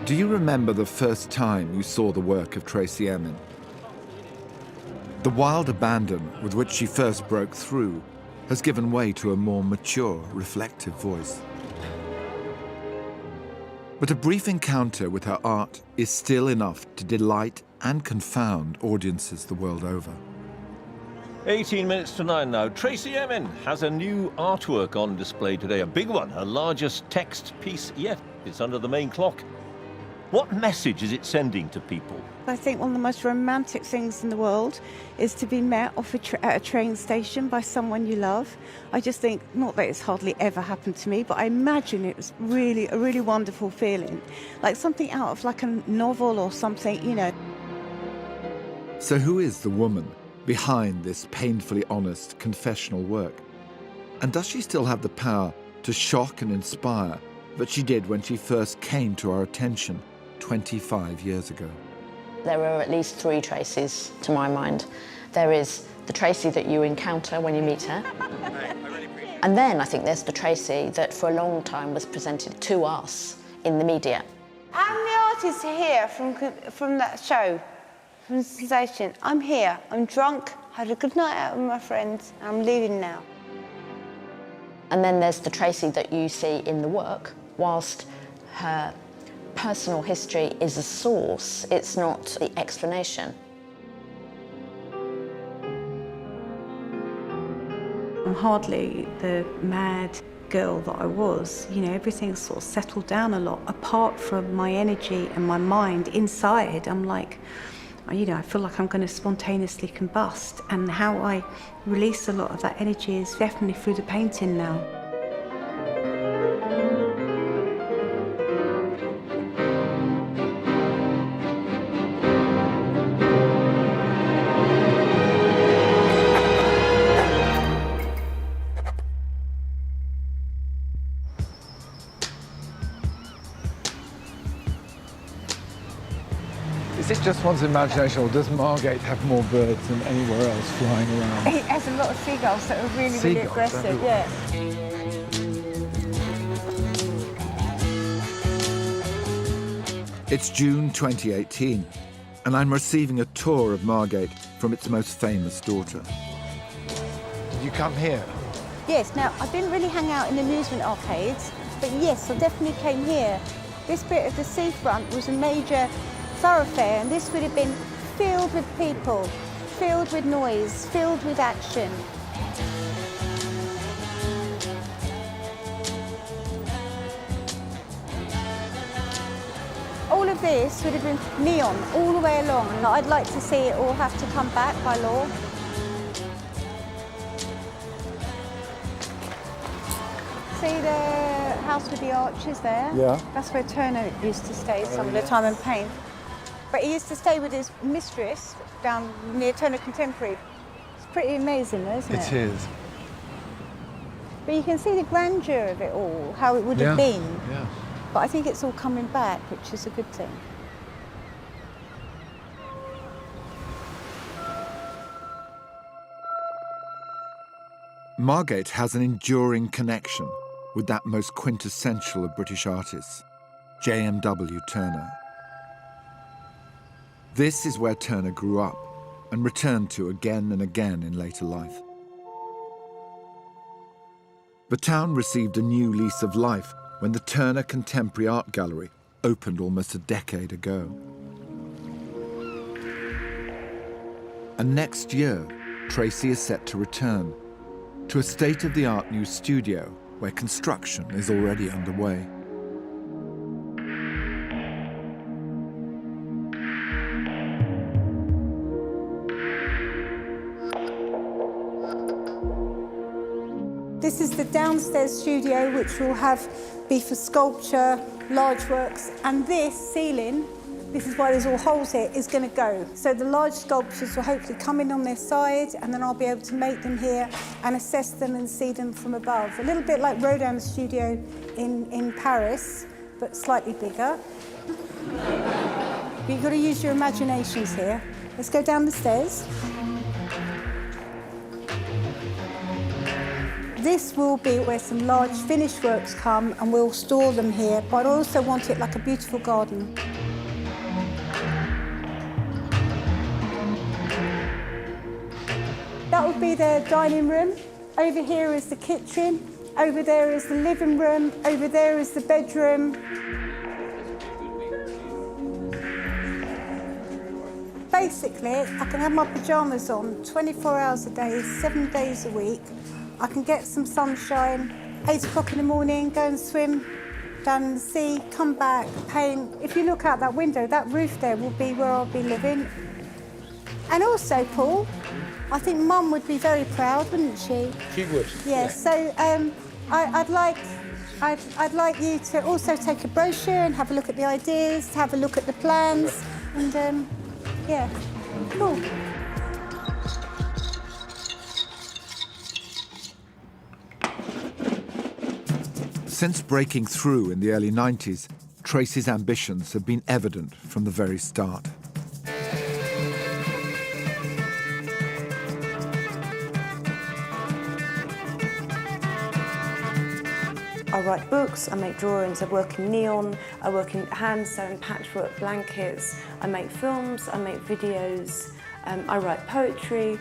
Do you remember the first time you saw the work of Tracey Emin? The wild abandon with which she first broke through has given way to a more mature, reflective voice. But a brief encounter with her art is still enough to delight and confound audiences the world over. 18 minutes to 9 now. Tracey Emin has a new artwork on display today, a big one, her largest text piece yet. It's under the main clock. What message is it sending to people? I think one of the most romantic things in the world is to be met at a train station by someone you love. I just think, not that it's hardly ever happened to me, but I imagine it was really a really wonderful feeling, like something out of like a novel or something, you know. So who is the woman behind this painfully honest confessional work? And does she still have the power to shock and inspire that she did when she first came to our attention 25 years ago? There are at least 3 Traceys, to my mind. There is the Tracey that you encounter when you meet her. And then I think there's the Tracey that for a long time was presented to us in the media. I'm the artist here from that show, from the sensation. I'm here, I'm drunk, had a good night out with my friends, and I'm leaving now. And then there's the Tracey that you see in the work, whilst her personal history is a source, it's not the explanation. I'm hardly the mad girl that I was. You know, everything's sort of settled down a lot. Apart from my energy and my mind inside, I'm like, you know, I feel like I'm going to spontaneously combust. And how I release a lot of that energy is definitely through the painting now. Is this just one's imagination, or does Margate have more birds than anywhere else flying around? It has a lot of seagulls that are really aggressive, everywhere. yeah. It's June 2018, and I'm receiving a tour of Margate from its most famous daughter. Did you come here? Yes, now, I didn't really hang out in amusement arcades, but yes, I definitely came here. This bit of the seafront was a major thoroughfare, and this would have been filled with people, filled with noise, filled with action. All of this would have been neon all the way along, and I'd like to see it all have to come back by law. See the house with the arches there? Yeah. That's where Turner used to stay some of the time and paint. But he used to stay with his mistress down near Turner Contemporary. It's pretty amazing, though, isn't it? It is. But you can see the grandeur of it all, how it would have been. Yeah. But I think it's all coming back, which is a good thing. Margate has an enduring connection with that most quintessential of British artists, J.M.W. Turner. This is where Turner grew up and returned to again and again in later life. The town received a new lease of life when the Turner Contemporary Art Gallery opened almost a decade ago. And next year, Tracey is set to return to a state-of-the-art new studio where construction is already underway. This is the downstairs studio, which will be for sculpture, large works, and this ceiling, this is why there's all holes here, is going to go. So the large sculptures will hopefully come in on their side, and then I'll be able to make them here and assess them and see them from above. A little bit like Rodin's studio in Paris, but slightly bigger. But you've got to use your imaginations here. Let's go down the stairs. This will be where some large finished works come, and we'll store them here, but I also want it like a beautiful garden. That would be the dining room. Over here is the kitchen. Over there is the living room. Over there is the bedroom. Basically, I can have my pyjamas on 24 hours a day, 7 days a week. I can get some sunshine, 8 o'clock in the morning, go and swim down in the sea, come back, paint. If you look out that window, that roof there will be where I'll be living. And also, Paul, I think Mum would be very proud, wouldn't she? She would. Yeah, so I'd like you to also take a brochure and have a look at the ideas, have a look at the plans, and yeah, cool. Since breaking through in the early 90s, Tracey's ambitions have been evident from the very start. I write books, I make drawings, I work in neon, I work in hand-sewn patchwork blankets, I make films, I make videos, I write poetry.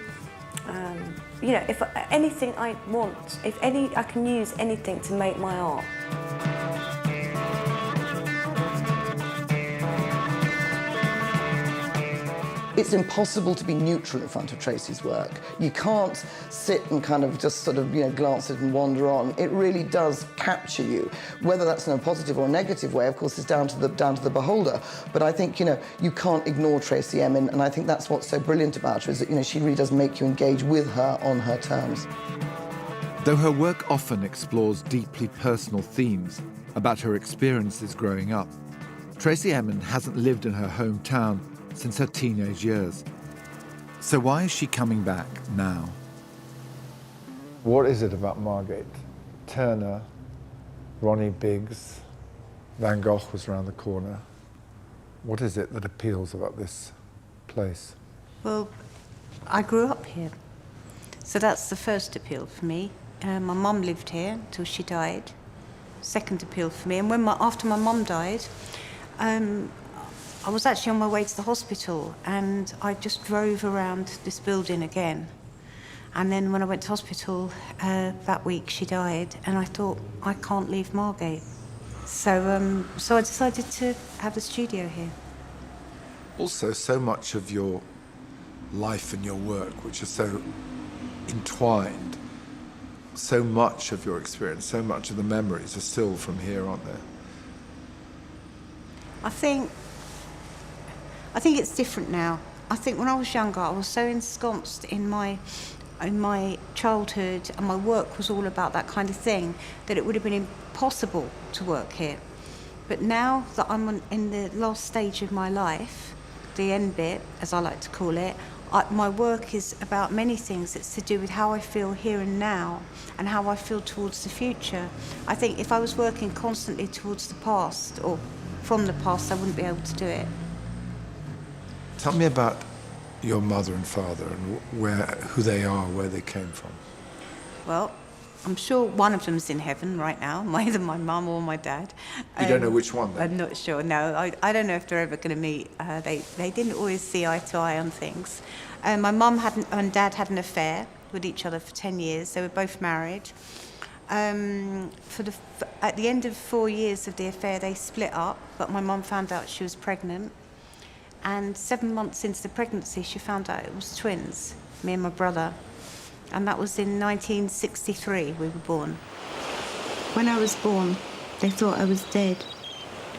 You know, if anything I want, I can use anything to make my art. It's impossible to be neutral in front of Tracey's work. You can't sit and kind of just sort of, glance at it and wander on. It really does capture you. Whether that's in a positive or negative way, of course, is down to the beholder. But I think, you can't ignore Tracey Emin, and I think that's what's so brilliant about her, is that, she really does make you engage with her on her terms. Though her work often explores deeply personal themes about her experiences growing up, Tracey Emin hasn't lived in her hometown since her teenage years. So why is she coming back now? What is it about Margate? Turner, Ronnie Biggs, Van Gogh was around the corner. What is it that appeals about this place? Well, I grew up here, so that's the first appeal for me. My mum lived here until she died. Second appeal for me, and after my mum died, I was actually on my way to the hospital, and I just drove around this building again. And then when I went to hospital that week, she died, and I thought, I can't leave Margate. So I decided to have the studio here. Also, so much of your life and your work, which is so entwined, so much of your experience, so much of the memories are still from here, aren't there? I think it's different now. I think when I was younger, I was so ensconced in my childhood, and my work was all about that kind of thing, that it would have been impossible to work here. But now that I'm in the last stage of my life, the end bit, as I like to call it, my work is about many things. It's to do with how I feel here and now, and how I feel towards the future. I think if I was working constantly towards the past, or from the past, I wouldn't be able to do it. Tell me about your mother and father, and who they are, where they came from. Well, I'm sure one of them's in heaven right now, either my mum or my dad. You don't know which one, then? I'm not sure, no. I don't know if they're ever going to meet. They didn't always see eye to eye on things. My mum and dad had an affair with each other for 10 years. They were both married. At the end of 4 years of the affair, they split up, but my mum found out she was pregnant. And 7 months into the pregnancy, she found out it was twins, me and my brother. And that was in 1963 we were born. When I was born, they thought I was dead.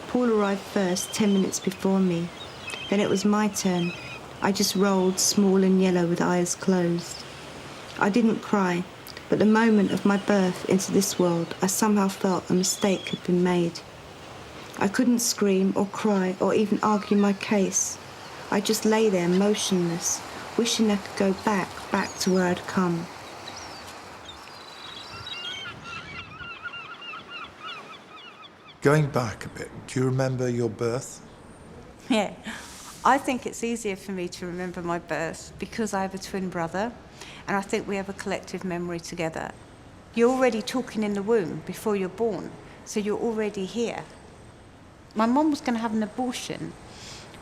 Paul arrived first, 10 minutes before me. Then it was my turn. I just rolled, small and yellow with eyes closed. I didn't cry, But the moment of my birth into this world, I somehow felt a mistake had been made. I couldn't scream or cry or even argue my case. I just lay there motionless, wishing I could go back to where I'd come. Going back a bit, do you remember your birth? Yeah, I think it's easier for me to remember my birth because I have a twin brother, and I think we have a collective memory together. You're already talking in the womb before you're born, so you're already here. My mum was going to have an abortion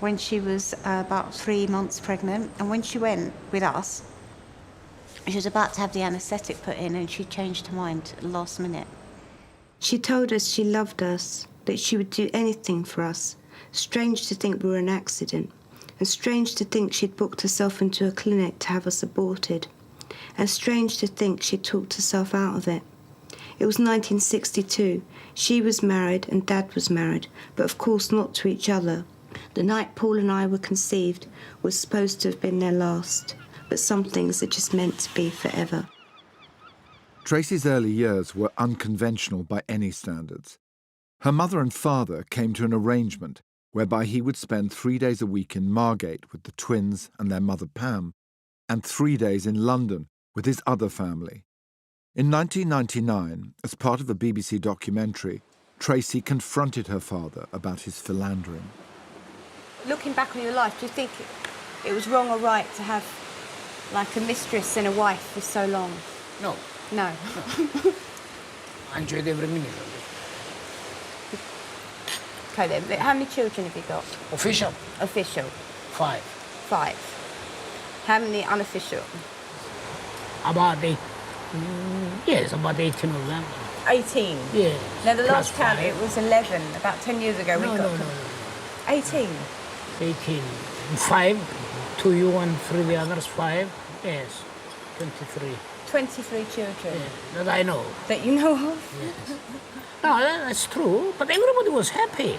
when she was about 3 months pregnant, and when she went with us, she was about to have the anaesthetic put in, and she changed her mind at the last minute. She told us she loved us, that she would do anything for us. Strange to think we were an accident, and strange to think she'd booked herself into a clinic to have us aborted, and strange to think she'd talked herself out of it. It was 1962. She was married and Dad was married, but of course not to each other. The night Paul and I were conceived was supposed to have been their last, but some things are just meant to be forever. Tracey's early years were unconventional by any standards. Her mother and father came to an arrangement whereby he would spend 3 days a week in Margate with the twins and their mother Pam, and 3 days in London with his other family. In 1999, as part of a BBC documentary, Tracey confronted her father about his philandering. Looking back on your life, do you think it was wrong or right to have like a mistress and a wife for so long? No. No. I enjoyed every minute of Okay then, how many children have you got? it. Official, Official? 5. 5. How many unofficial? About 8. Yes, about 18 of them. 18? Yeah. Now the Plus last count, 5. it was 11, about 10 years ago. No, we no, got no, no. 18? 18. 5, 2 you and 3 the others, 5. Yes, 23. 23 children. Yeah, that I know. That you know of? Yes. No, that's true, but everybody was happy.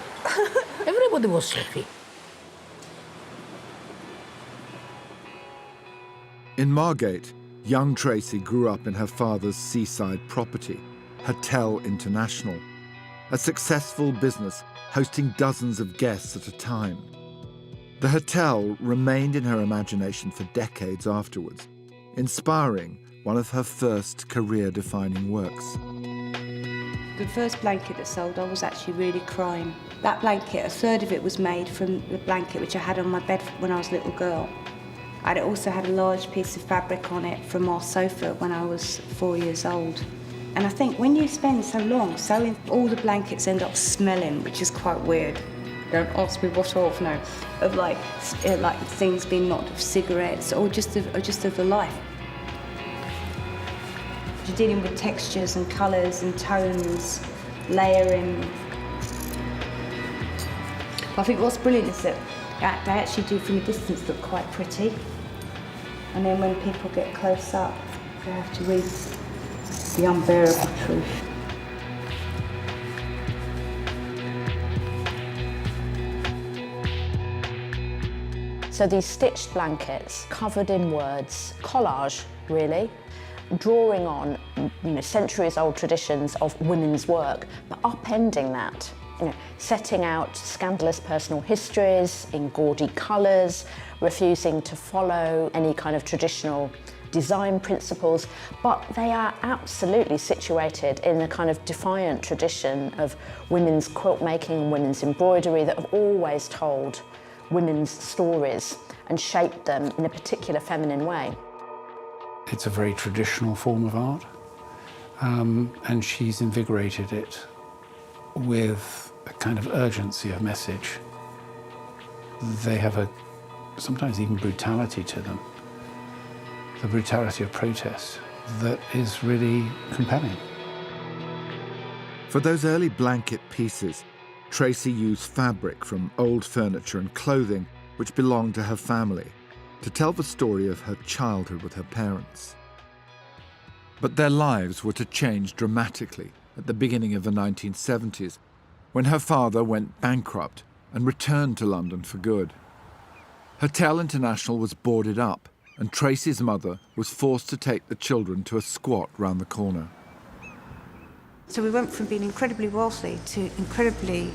Everybody was happy. In Margate, young Tracey grew up in her father's seaside property, Hotel International, a successful business hosting dozens of guests at a time. The hotel remained in her imagination for decades afterwards, inspiring one of her first career-defining works. The first blanket that sold, I was actually really crying. That blanket, a third of it was made from the blanket which I had on my bed when I was a little girl. And it also had a large piece of fabric on it from our sofa when I was 4 years old. And I think when you spend so long sewing, all the blankets end up smelling, which is quite weird. Don't ask me what of, no. Of like things being knocked of cigarettes or just of the life. You're dealing with textures and colours and tones, layering. I think what's brilliant is that they actually do from a distance look quite pretty. And then when people get close up, they have to read the unbearable truth. So these stitched blankets, covered in words, collage, really, drawing on, centuries-old traditions of women's work, but upending that, setting out scandalous personal histories in gaudy colours, refusing to follow any kind of traditional design principles, but they are absolutely situated in a kind of defiant tradition of women's quilt making and women's embroidery that have always told women's stories and shaped them in a particular feminine way. It's a very traditional form of art, and she's invigorated it with a kind of urgency of message. They have a sometimes even brutality to them, the brutality of protest that is really compelling. For those early blanket pieces, Tracey used fabric from old furniture and clothing which belonged to her family to tell the story of her childhood with her parents. But their lives were to change dramatically at the beginning of the 1970s, when her father went bankrupt and returned to London for good. Hotel International was boarded up and Tracey's mother was forced to take the children to a squat round the corner. So we went from being incredibly wealthy to incredibly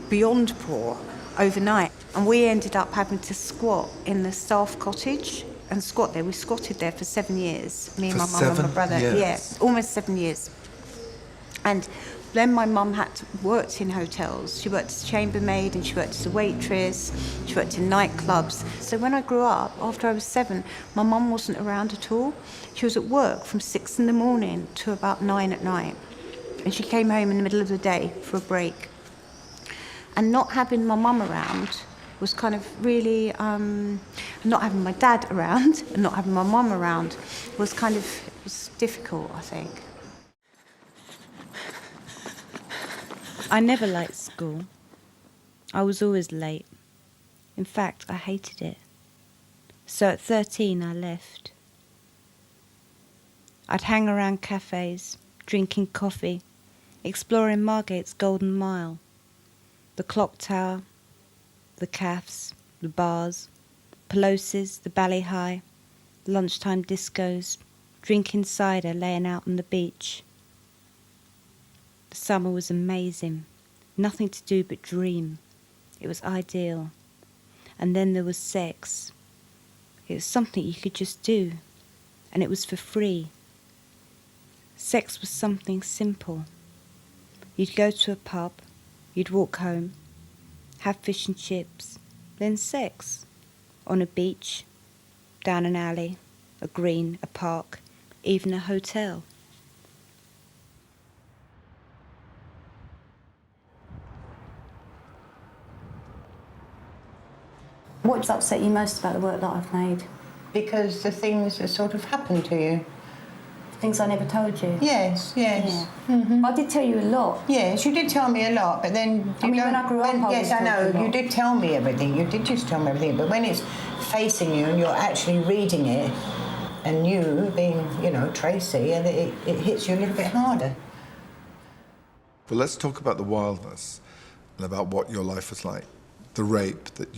beyond poor overnight. And we ended up having to squat in the staff cottage and squat there. We squatted there for 7 years, me and my mum and my brother. Yeah, almost 7 years. And then my mum worked in hotels. She worked as a chambermaid and she worked as a waitress. She worked in nightclubs. So when I grew up, after I was 7, my mum wasn't around at all. She was at work from 6 in the morning to about 9 at night. And she came home in the middle of the day for a break. And not having my mum around was kind of really, not having my dad around and not having my mum around was kind of, it was difficult, I think. I never liked school. I was always late. In fact, I hated it. So at 13, I left. I'd hang around cafes, drinking coffee, exploring Margate's Golden Mile, the clock tower, the cafes, the bars, Pelosi's, the Bally High, lunchtime discos, drinking cider laying out on the beach. The summer was amazing. Nothing to do but dream. It was ideal. And then there was sex. It was something you could just do. And it was for free. Sex was something simple. You'd go to a pub, you'd walk home, have fish and chips, then sex. On a beach, down an alley, a green, a park, even a hotel. What's upset you most about the work that I've made? Because the things that sort of happened to you. Things I never told you? Yes, yes. Yeah. Mm-hmm. I did tell you a lot. Yes, you did tell me a lot, but then... when I grew up, yes, I know, you did tell me everything. You did just tell me everything, but when it's facing you and you're actually reading it, and you being, you know, Tracey, and it hits you a little bit harder. But let's talk about the wildness and about what your life was like. The rape that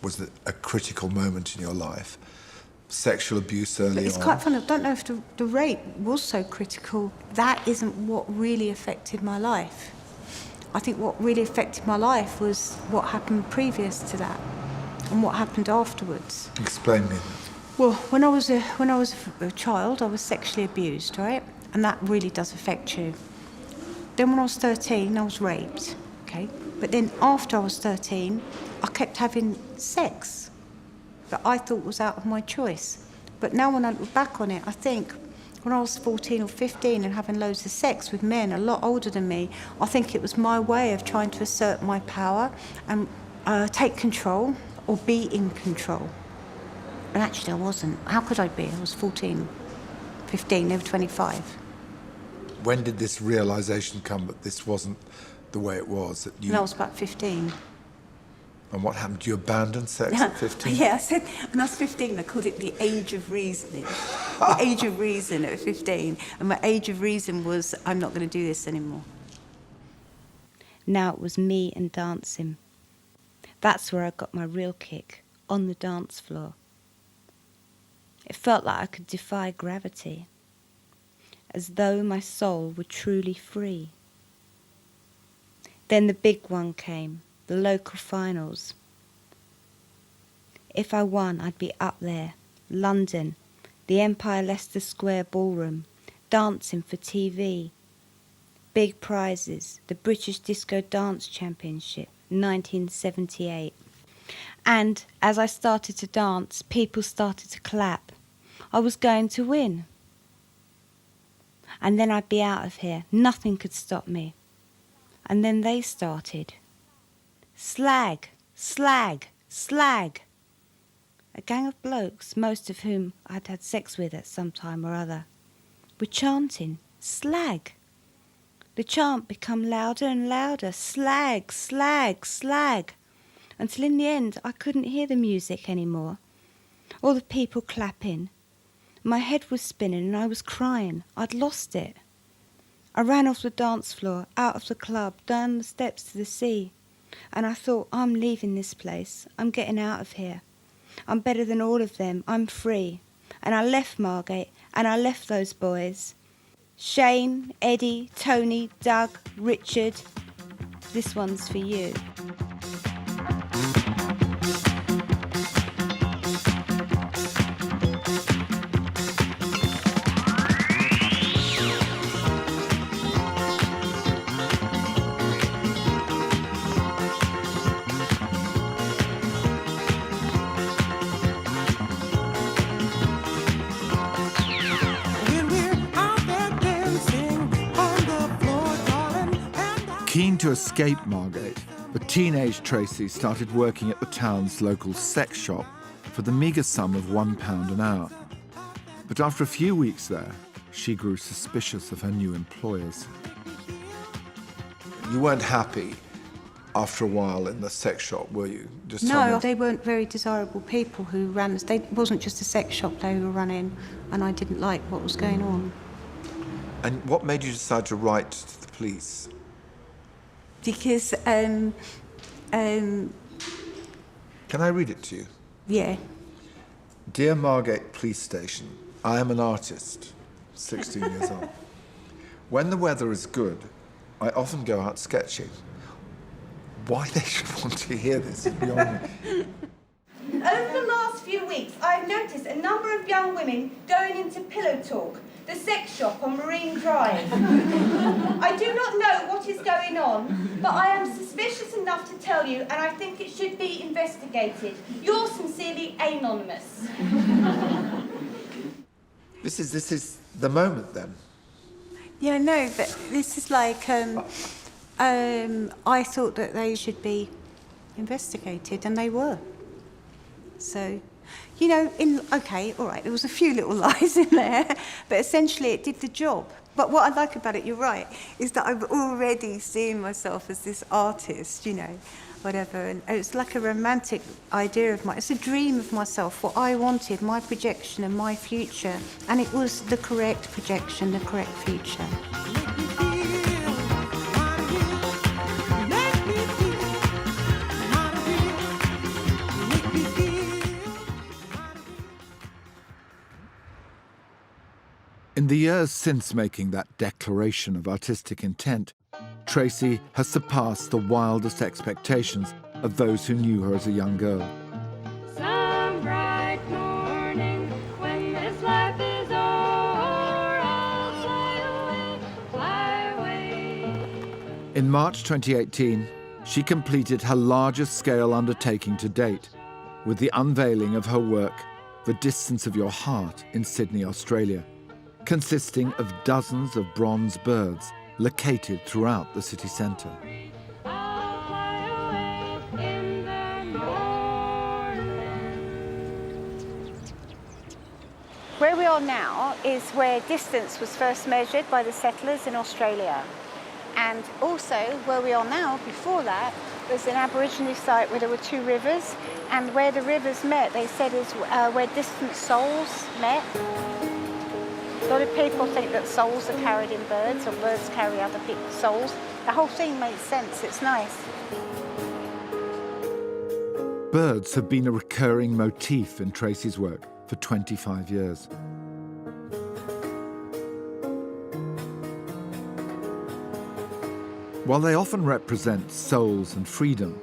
was a critical moment in your life. Sexual abuse early on. It's quite funny. I don't know if the rape was so critical. That isn't what really affected my life. I think what really affected my life was what happened previous to that and what happened afterwards. Explain me that. Well, when I was a child, I was sexually abused, right? And that really does affect you. Then when I was 13, I was raped, okay? But then after I was 13, I kept having sex that I thought was out of my choice. But now when I look back on it, I think when I was 14 or 15 and having loads of sex with men a lot older than me, I think it was my way of trying to assert my power and take control or be in control. And actually I wasn't. How could I be? I was 14, 15, they were 25. When did this realisation come that this wasn't the way it was? That you... When I was about 15. And what happened? Did you abandon sex at 15? Yeah, I said, when I was 15, I called it the age of reasoning. The age of reason at 15. And my age of reason was, I'm not going to do this anymore. Now it was me and dancing. That's where I got my real kick, on the dance floor. It felt like I could defy gravity, as though my soul were truly free. Then the big one came, the local finals. If I won, I'd be up there, London, the Empire Leicester Square Ballroom, dancing for TV. Big prizes, the British Disco Dance Championship, 1978. And as I started to dance, people started to clap. I was going to win. And then I'd be out of here. Nothing could stop me. And then they started. Slag, slag, slag. A gang of blokes, most of whom I'd had sex with at some time or other, were chanting, slag. The chant became louder and louder, slag, slag, slag, until in the end I couldn't hear the music anymore, or the people clapping. My head was spinning and I was crying. I'd lost it. I ran off the dance floor, out of the club, down the steps to the sea, and I thought, I'm leaving this place. I'm getting out of here. I'm better than all of them. I'm free. And I left Margate, and I left those boys. Shane, Eddie, Tony, Doug, Richard. This one's for you. Keen to escape Margate, the teenage Tracey started working at the town's local sex shop for the meagre sum of £1 an hour. But after a few weeks there, she grew suspicious of her new employers. You weren't happy after a while in the sex shop, were you? Just tell No, me. they weren't very desirable people who ran. It wasn't just a sex shop they were running, and I didn't like what was going on. And what made you decide to write to the police? Because, Can I read it to you? yeah. Dear Margate Police Station, I am an artist, 16 years old. When the weather is good, I often go out sketching. Why they should want to hear this is beyond me. Over the last few weeks, I've noticed a number of young women going into Pillow Talk, the sex shop on Marine Drive. I do not know what is going on, but I am suspicious enough to tell you, and I think it should be investigated. Yours sincerely, Anonymous. This is the moment then. Yeah, no, but this is like, I thought that they should be investigated, and they were. So, you know, okay, all right, there was a few little lies in there, but essentially it did the job. But what I like about it, you're right, is that I've already seen myself as this artist, you know, whatever, and it's like a romantic idea of mine. It's a dream of myself, what I wanted, my projection and my future, and it was the correct projection, the correct future. In the years since making that declaration of artistic intent, Tracey has surpassed the wildest expectations of those who knew her as a young girl. Some bright morning, when this life is o'er, I'll fly away. In March 2018, she completed her largest scale undertaking to date with the unveiling of her work, The Distance of Your Heart, in Sydney, Australia, consisting of dozens of bronze birds located throughout the city centre. Where we are now is where distance was first measured by the settlers in Australia. And also, where we are now, before that, was an Aboriginal site where there were two rivers, and where the rivers met, they said, is where distant souls met. A lot of people think that souls are carried in birds, or birds carry other people's souls. The whole thing makes sense, it's nice. Birds have been a recurring motif in Tracey's work for 25 years. While they often represent souls and freedom,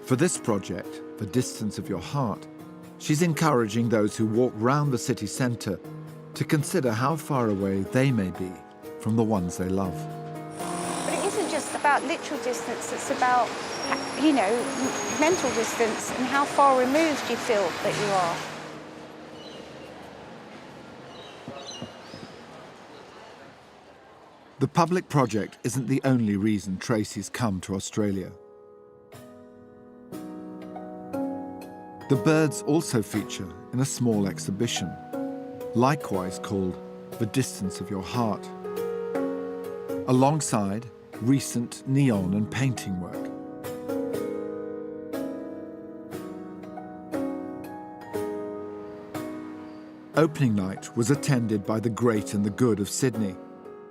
for this project, The Distance of Your Heart, she's encouraging those who walk round the city centre to consider how far away they may be from the ones they love. But it isn't just about literal distance, it's about, you know, mental distance and how far removed you feel that you are. The public project isn't the only reason Tracey's come to Australia. The birds also feature in a small exhibition, likewise called The Distance of Your Heart, alongside recent neon and painting work. Opening night was attended by the great and the good of Sydney,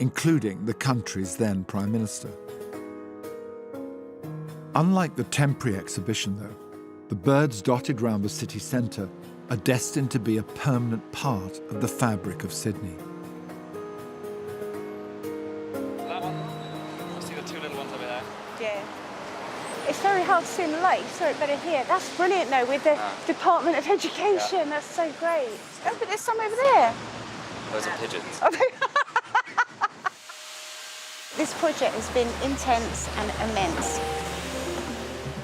including the country's then Prime Minister. Unlike the temporary exhibition, though, the birds dotted round the city centre are destined to be a permanent part of the fabric of Sydney. That one? I see the two little ones over there. Yeah. It's very hard to see in the light, so it better here. That's brilliant, though, with the Department of Education. Yeah. That's so great. Oh, but there's some over there. Those are pigeons. This project has been intense and immense.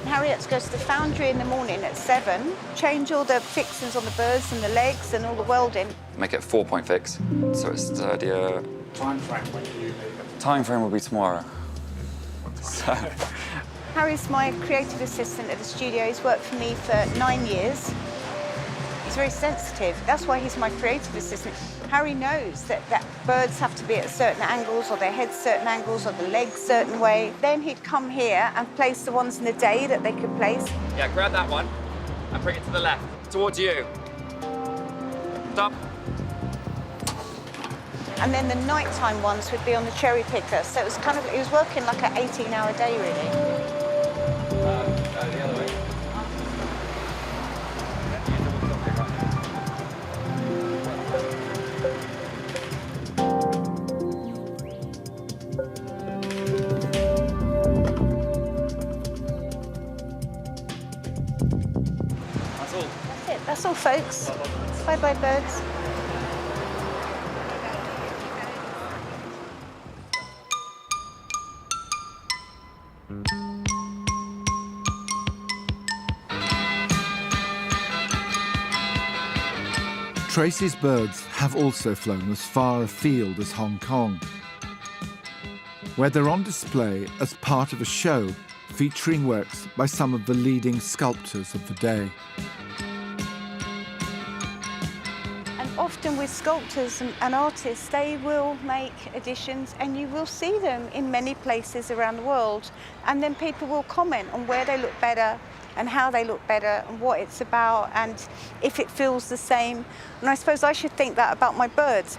Harriet goes to the foundry in the morning at 7, change all the fixings on the birds and the legs and all the welding. Make it a 4-point fix, so it's sturdier. Time frame, when do you leave it? Time frame will be tomorrow. So. Harry's my creative assistant at the studio. He's worked for me for 9 years. He's very sensitive. That's why he's my creative assistant. Harry knows that birds have to be at certain angles, or their heads certain angles, or the legs certain way. Then he'd come here and place the ones in the day that they could place. Yeah, grab that one and bring it to the left, towards you. Stop. And then the nighttime ones would be on the cherry picker. So it was kind of, he was working like an 18-hour day, really. The other way. That's all. That's it. That's all, folks. Bye-bye, birds. Tracey's birds have also flown as far afield as Hong Kong, where they're on display as part of a show featuring works by some of the leading sculptors of the day. And often with sculptors and artists, they will make additions and you will see them in many places around the world. And then people will comment on where they look better and how they look better and what it's about and if it feels the same. And I suppose I should think that about my birds.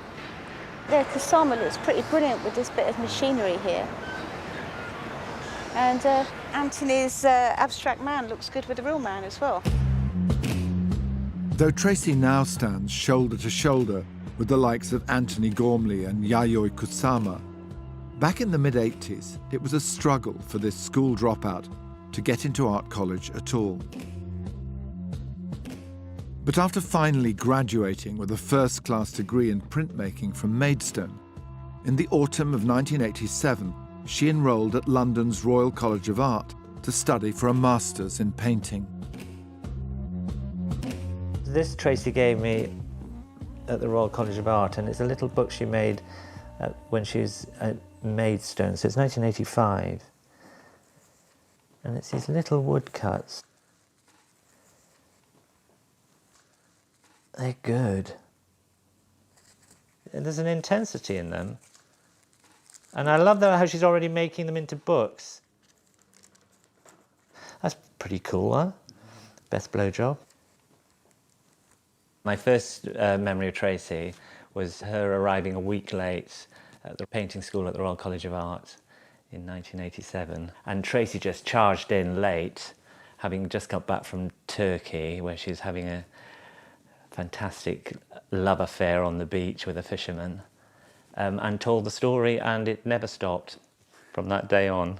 The Kusama looks pretty brilliant with this bit of machinery here. And Anthony's abstract man looks good with the real man as well. Though Tracey now stands shoulder to shoulder with the likes of Anthony Gormley and Yayoi Kusama, back in the mid-80s, it was a struggle for this school dropout to get into art college at all. But after finally graduating with a first-class degree in printmaking from Maidstone, in the autumn of 1987, she enrolled at London's Royal College of Art to study for a master's in painting. This Tracey gave me at the Royal College of Art, and it's a little book she made when she was at Maidstone, so it's 1985. And it's these little woodcuts. They're good. There's an intensity in them. And I love how she's already making them into books. That's pretty cool, huh? Best blowjob. My first memory of Tracey was her arriving a week late at the painting school at the Royal College of Art in 1987. And Tracey just charged in late, having just got back from Turkey, where she was having a fantastic love affair on the beach with a fisherman, and told the story, and it never stopped from that day on.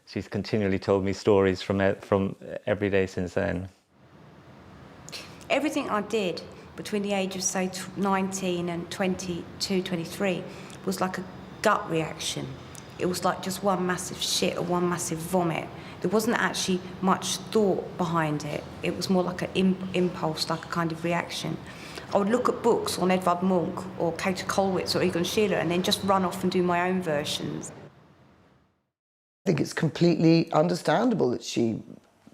She's continually told me stories from every day since then. Everything I did between the age of, say, 19 and 22, 23 was like a gut reaction. It was like just one massive shit or one massive vomit. There wasn't actually much thought behind it. It was more like an impulse, like a kind of reaction. I would look at books on Edvard Munch or Kater Kollwitz or Egon Schiele and then just run off and do my own versions. I think it's completely understandable that she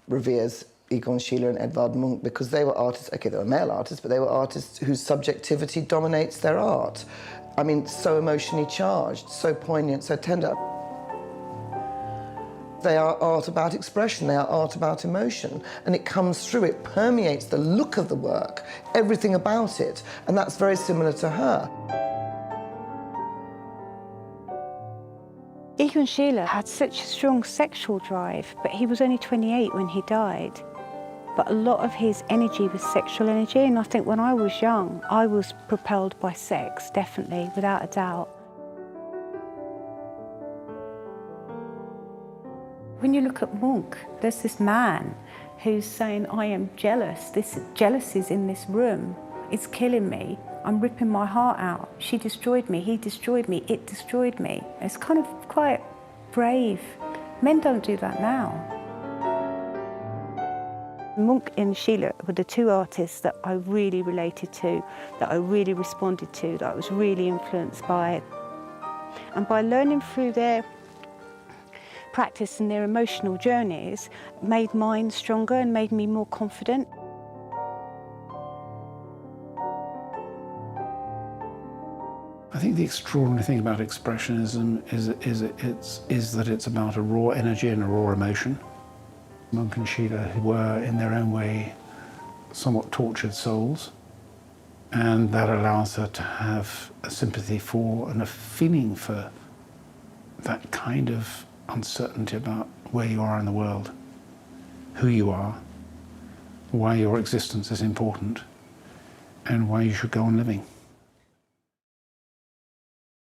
reveres Egon Schiele and Edvard Munch because they were artists, okay, they were male artists, but they were artists whose subjectivity dominates their art. I mean, so emotionally charged, so poignant, so tender. They are art about expression, they are art about emotion, and it comes through, it permeates the look of the work, everything about it, and that's very similar to her. Egon Schiele had such a strong sexual drive, but he was only 28 when he died. But a lot of his energy was sexual energy, and I think when I was young, I was propelled by sex, definitely, without a doubt. When you look at Munch, there's this man who's saying, I am jealous. This jealousy is in this room. It's killing me. I'm ripping my heart out. She destroyed me, he destroyed me, it destroyed me. It's kind of quite brave. Men don't do that now. Munch and Sheila were the two artists that I really related to, that I really responded to, that I was really influenced by. And by learning through their practice and their emotional journeys, made mine stronger and made me more confident. I think the extraordinary thing about expressionism is that it's about a raw energy and a raw emotion. Munch and Sheila were, in their own way, somewhat tortured souls, and that allows her to have a sympathy for and a feeling for that kind of uncertainty about where you are in the world, who you are, why your existence is important, and why you should go on living.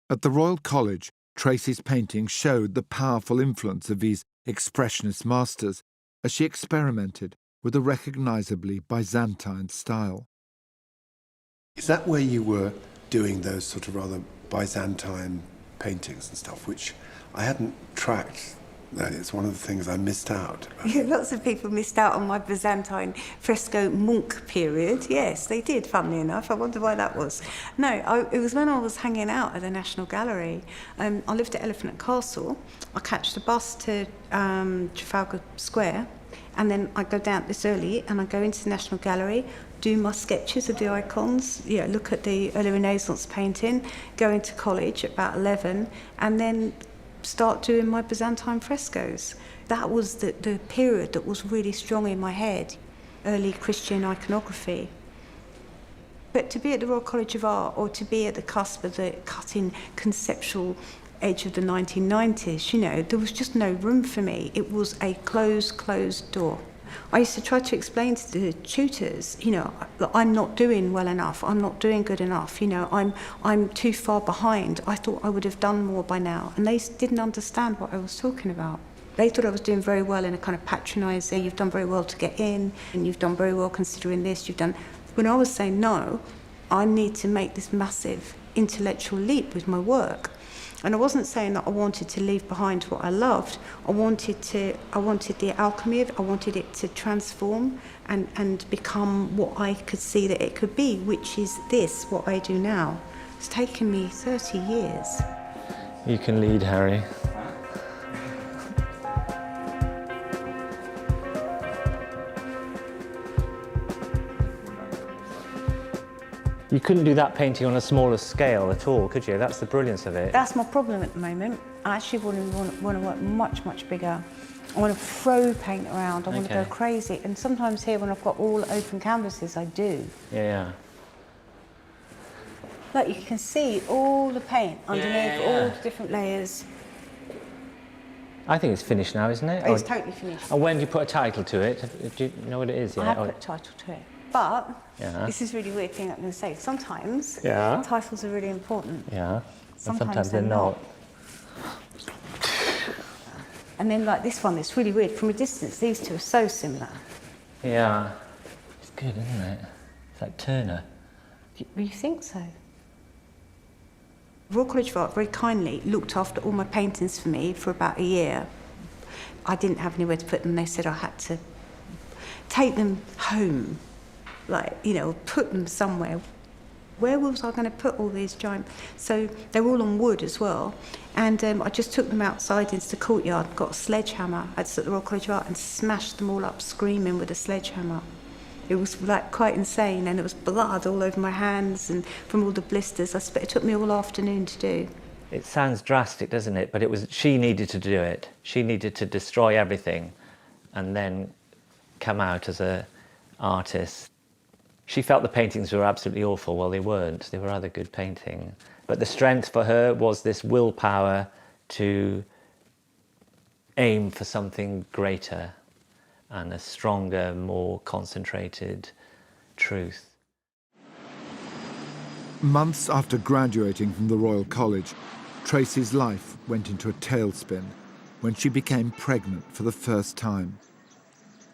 At the Royal College, Tracey's paintings showed the powerful influence of these expressionist masters as she experimented with a recognisably Byzantine style. Is that where you were doing those sort of rather Byzantine paintings and stuff, which I hadn't tracked? That it's one of the things I missed out. Lots of people missed out on my Byzantine fresco Munch period. Yes, they did, funnily enough. I wonder why that was. No, it was when I was hanging out at the National Gallery. I lived at Elephant and Castle. I catch the bus to Trafalgar Square, and then I go down this early and I go into the National Gallery, do my sketches of the icons, look at the early Renaissance painting, go into college at about 11, and then start doing my Byzantine frescoes. That was the period that was really strong in my head, early Christian iconography. But to be at the Royal College of Art, or to be at the cusp of the cutting conceptual edge of the 1990s, there was just no room for me. It was a closed door. I used to try to explain to the tutors, that I'm not doing well enough, I'm not doing good enough, I'm too far behind. I thought I would have done more by now, and they didn't understand what I was talking about. They thought I was doing very well in a kind of patronising, you've done very well to get in, and you've done very well considering this, When I was saying, no, I need to make this massive intellectual leap with my work. And I wasn't saying that I wanted to leave behind what I loved. I wanted the alchemy of it. I wanted it to transform and become what I could see that it could be, which is what I do now. It's taken me 30 years. You can lead, Harry. You couldn't do that painting on a smaller scale at all, could you? That's the brilliance of it. That's my problem at the moment. I actually want to work much, much bigger. I want to throw paint around. I want to go crazy. And sometimes here, when I've got all open canvases, I do. Yeah. Like, you can see all the paint underneath, all the different layers. I think it's finished now, isn't it? It's totally finished. And when do you put a title to it? Do you know what it is yet? I have put a title to it. But this is a really weird thing I'm going to say. Sometimes titles are really important. Yeah. Sometimes they're not. And then like this one, it's really weird. From a distance, these two are so similar. Yeah. It's good, isn't it? It's like Turner. You think so? Royal College of Art very kindly looked after all my paintings for me for about a year. I didn't have anywhere to put them. They said I had to take them home. Put them somewhere. Where was I going to put all these giant... So they were all on wood as well. And I just took them outside into the courtyard, got a sledgehammer at the Royal College of Art and smashed them all up screaming with a sledgehammer. It was quite insane, and there was blood all over my hands and from all the blisters. It took me all afternoon to do. It sounds drastic, doesn't it? But she needed to do it. She needed to destroy everything and then come out as an artist. She felt the paintings were absolutely awful. Well, they weren't. They were rather good painting. But the strength for her was this willpower to aim for something greater. and a stronger, more concentrated truth. Months after graduating from the Royal College, Tracey's life went into a tailspin when she became pregnant for the first time.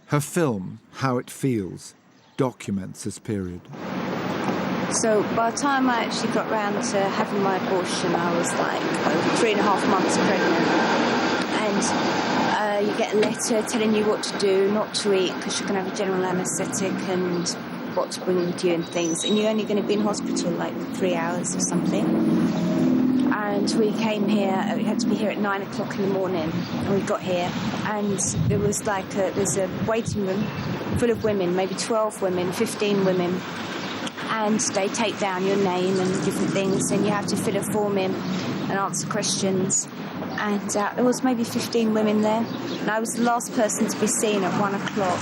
Her film, How It Feels, documents this period. So by the time I actually got round to having my abortion, I was like 3.5 months pregnant. And you get a letter telling you what to do, not to eat, because you're going to have a general anaesthetic, and what to bring with you and things. And you're only going to be in hospital like 3 hours or something. And we came here, we had to be here at 9 o'clock in the morning, and we got here, and there was like there's a waiting room full of women, maybe 12 women, 15 women, and they take down your name and different things, and you have to fill a form in and answer questions. And there was maybe 15 women there, and I was the last person to be seen at 1 o'clock.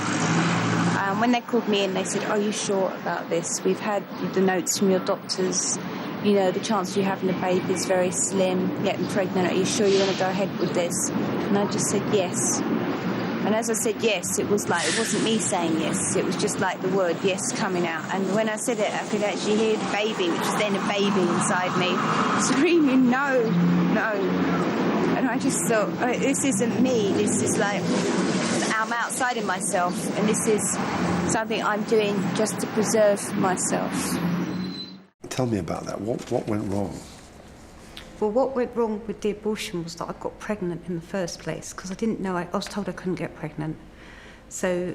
When they called me in, they said, "Are you sure about this? We've had the notes from your doctors. You know, the chance of you having a baby is very slim, getting pregnant. Are you sure you want to go ahead with this?" And I just said yes. And as I said yes, it was like, it wasn't me saying yes, it was just like the word yes coming out. And when I said it, I could actually hear the baby, which was then a baby inside me, screaming, "No, no." And I just thought, this isn't me, this is like, I'm outside of myself, and this is something I'm doing just to preserve myself. Tell me about that. What went wrong? Well, what went wrong with the abortion was that I got pregnant in the first place, because I didn't know, I was told I couldn't get pregnant. So,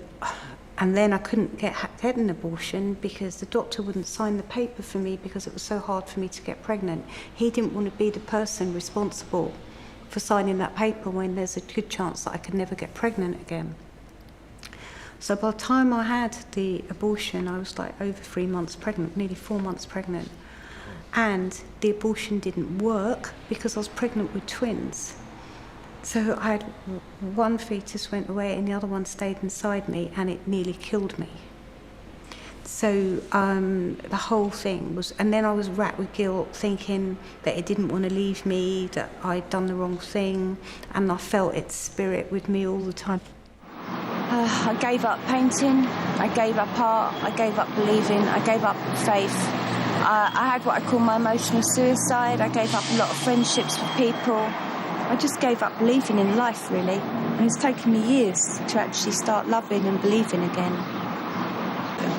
and then I couldn't get an abortion because the doctor wouldn't sign the paper for me because it was so hard for me to get pregnant. He didn't want to be the person responsible for signing that paper when there's a good chance that I could never get pregnant again. So by the time I had the abortion, I was like over 3 months pregnant, nearly 4 months pregnant. And the abortion didn't work because I was pregnant with twins. So I had one fetus went away and the other one stayed inside me, and it nearly killed me. So the whole thing was, and then I was racked with guilt, thinking that it didn't want to leave me, that I'd done the wrong thing, and I felt its spirit with me all the time. I gave up painting, I gave up art, I gave up believing, I gave up faith. I had what I call my emotional suicide. I gave up a lot of friendships with people. I just gave up believing in life, really. And it's taken me years to actually start loving and believing again.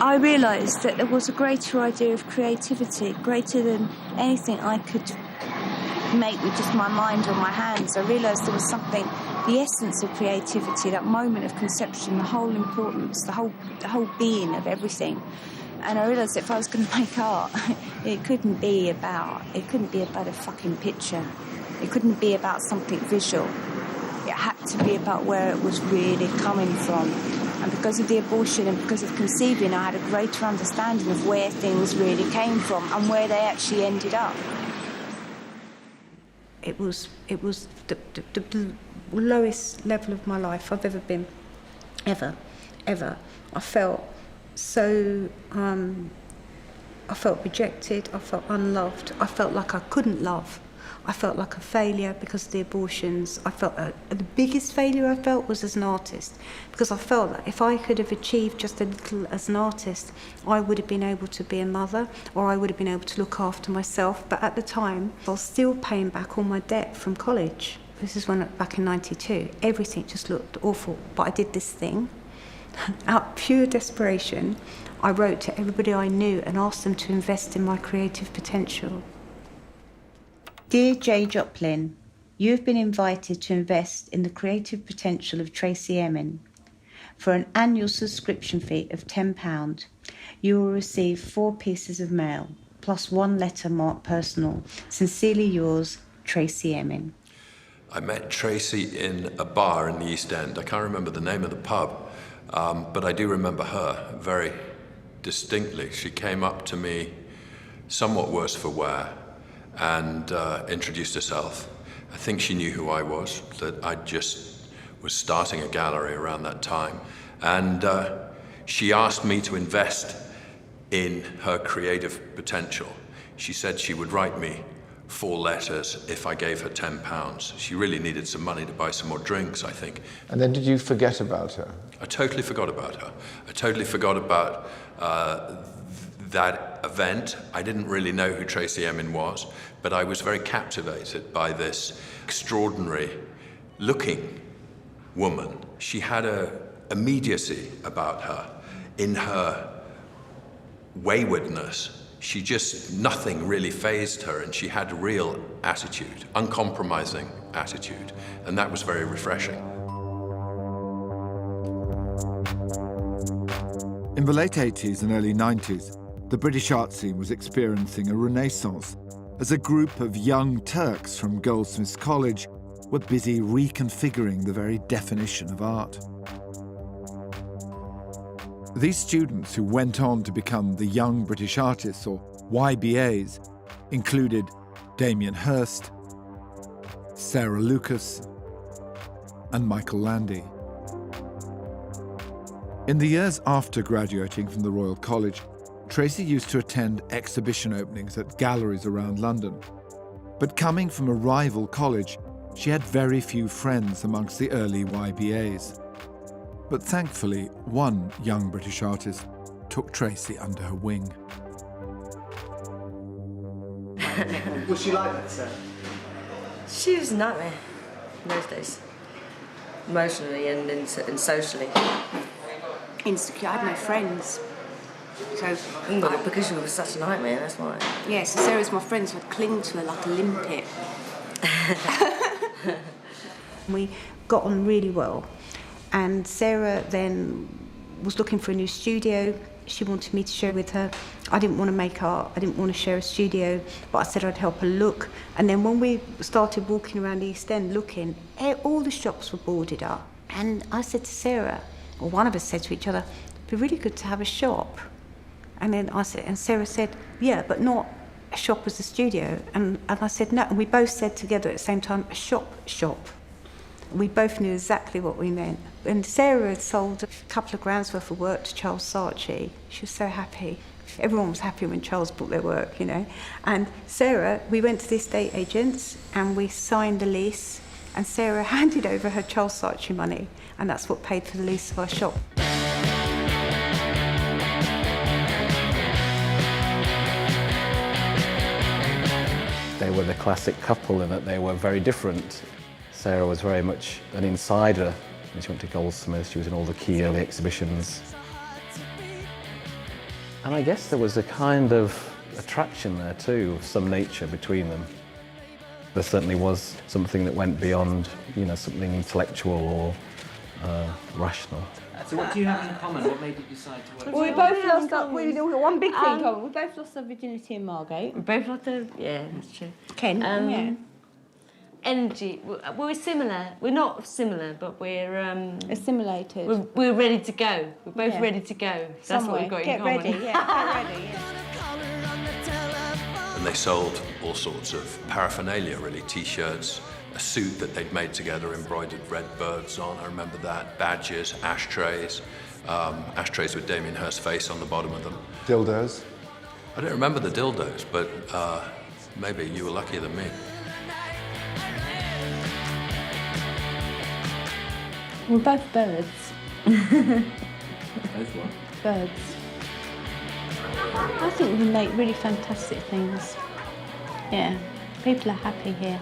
I realised that there was a greater idea of creativity, greater than anything I could make with just my mind or my hands. I realised there was something, the essence of creativity, that moment of conception, the whole importance, the whole being of everything. And I realised that if I was going to make art, it couldn't be about a fucking picture. It couldn't be about something visual. It had to be about where it was really coming from. And because of the abortion and because of conceiving, I had a greater understanding of where things really came from and where they actually ended up. It was the lowest level of my life I've ever been, ever. I felt so, I felt rejected, I felt unloved, I felt like I couldn't love. I felt like a failure because of the abortions. I felt the biggest failure I felt was as an artist, because I felt that if I could have achieved just a little as an artist, I would have been able to be a mother, or I would have been able to look after myself. But at the time, I was still paying back all my debt from college. This is back in '92. Everything just looked awful, but I did this thing. Out of pure desperation, I wrote to everybody I knew and asked them to invest in my creative potential. Dear J. Joplin, you have been invited to invest in the creative potential of Tracey Emin. For an annual subscription fee of £10, you will receive 4 pieces of mail, plus 1 letter marked personal. Sincerely yours, Tracey Emin. I met Tracey in a bar in the East End. I can't remember the name of the pub, but I do remember her very distinctly. She came up to me, somewhat worse for wear, and introduced herself. I think she knew who I was, that I just was starting a gallery around that time. And she asked me to invest in her creative potential. She said she would write me 4 letters if I gave her £10. She really needed some money to buy some more drinks, I think. And then did you forget about her? I totally forgot about her. I totally forgot about that event. I didn't really know who Tracey Emin was, but I was very captivated by this extraordinary looking woman. She had a immediacy about her, in her waywardness. She just, nothing really fazed her, and she had a real attitude, uncompromising attitude, and that was very refreshing. In the late 80s and early 90s, the British art scene was experiencing a renaissance as a group of young Turks from Goldsmiths College were busy reconfiguring the very definition of art. These students, who went on to become the Young British Artists, or YBAs, included Damien Hirst, Sarah Lucas, and Michael Landy. In the years after graduating from the Royal College, Tracey used to attend exhibition openings at galleries around London. But coming from a rival college, she had very few friends amongst the early YBAs. But thankfully, one young British artist took Tracey under her wing. Was she like that, Sarah? She was a nightmare in those days, emotionally and socially. Insecure. I had no friends. So, because she was such a nightmare, that's why. Yeah, so Sarah's my friend, so I'd cling to her like a limpet. We got on really well. And Sarah then was looking for a new studio. She wanted me to share with her. I didn't want to make art. I didn't want to share a studio, but I said I'd help her look. And then when we started walking around the East End looking, all the shops were boarded up. And I said to Sarah, or one of us said to each other, it'd be really good to have a shop. And then I said, and Sarah said, yeah, but not a shop as a studio. And I said, no. And we both said together at the same time, a shop. We both knew exactly what we meant. And Sarah had sold a couple of grand's worth of work to Charles Saatchi. She was so happy. Everyone was happy when Charles bought their work, you know. And Sarah, we went to the estate agents and we signed the lease, and Sarah handed over her Charles Saatchi money, and that's what paid for the lease of our shop. They were the classic couple in that they were very different. Sarah was very much an insider. When she went to Goldsmiths, she was in all the key early exhibitions. And I guess there was a kind of attraction there too, of some nature between them. There certainly was something that went beyond, you know, something intellectual or rational. So what do you have in common? What made you decide to work? Well, we both lost our, we've got one big thing in common. We both lost our virginity in Margate. We both lost our, yeah, that's true. Ken, yeah. Energy, we're similar. We're not similar, but we're... assimilated. We're ready to go. We're both ready to go. That's what we've got in common. Get ready, yeah, get ready, yeah. And they sold all sorts of paraphernalia, really, T-shirts, a suit that they'd made together, embroidered red birds on, I remember that, badges, ashtrays, ashtrays with Damien Hirst's face on the bottom of them. Dildos? I don't remember the dildos, but maybe you were luckier than me. We're both birds. Both what? Birds. I think we make really fantastic things. Yeah, people are happy here.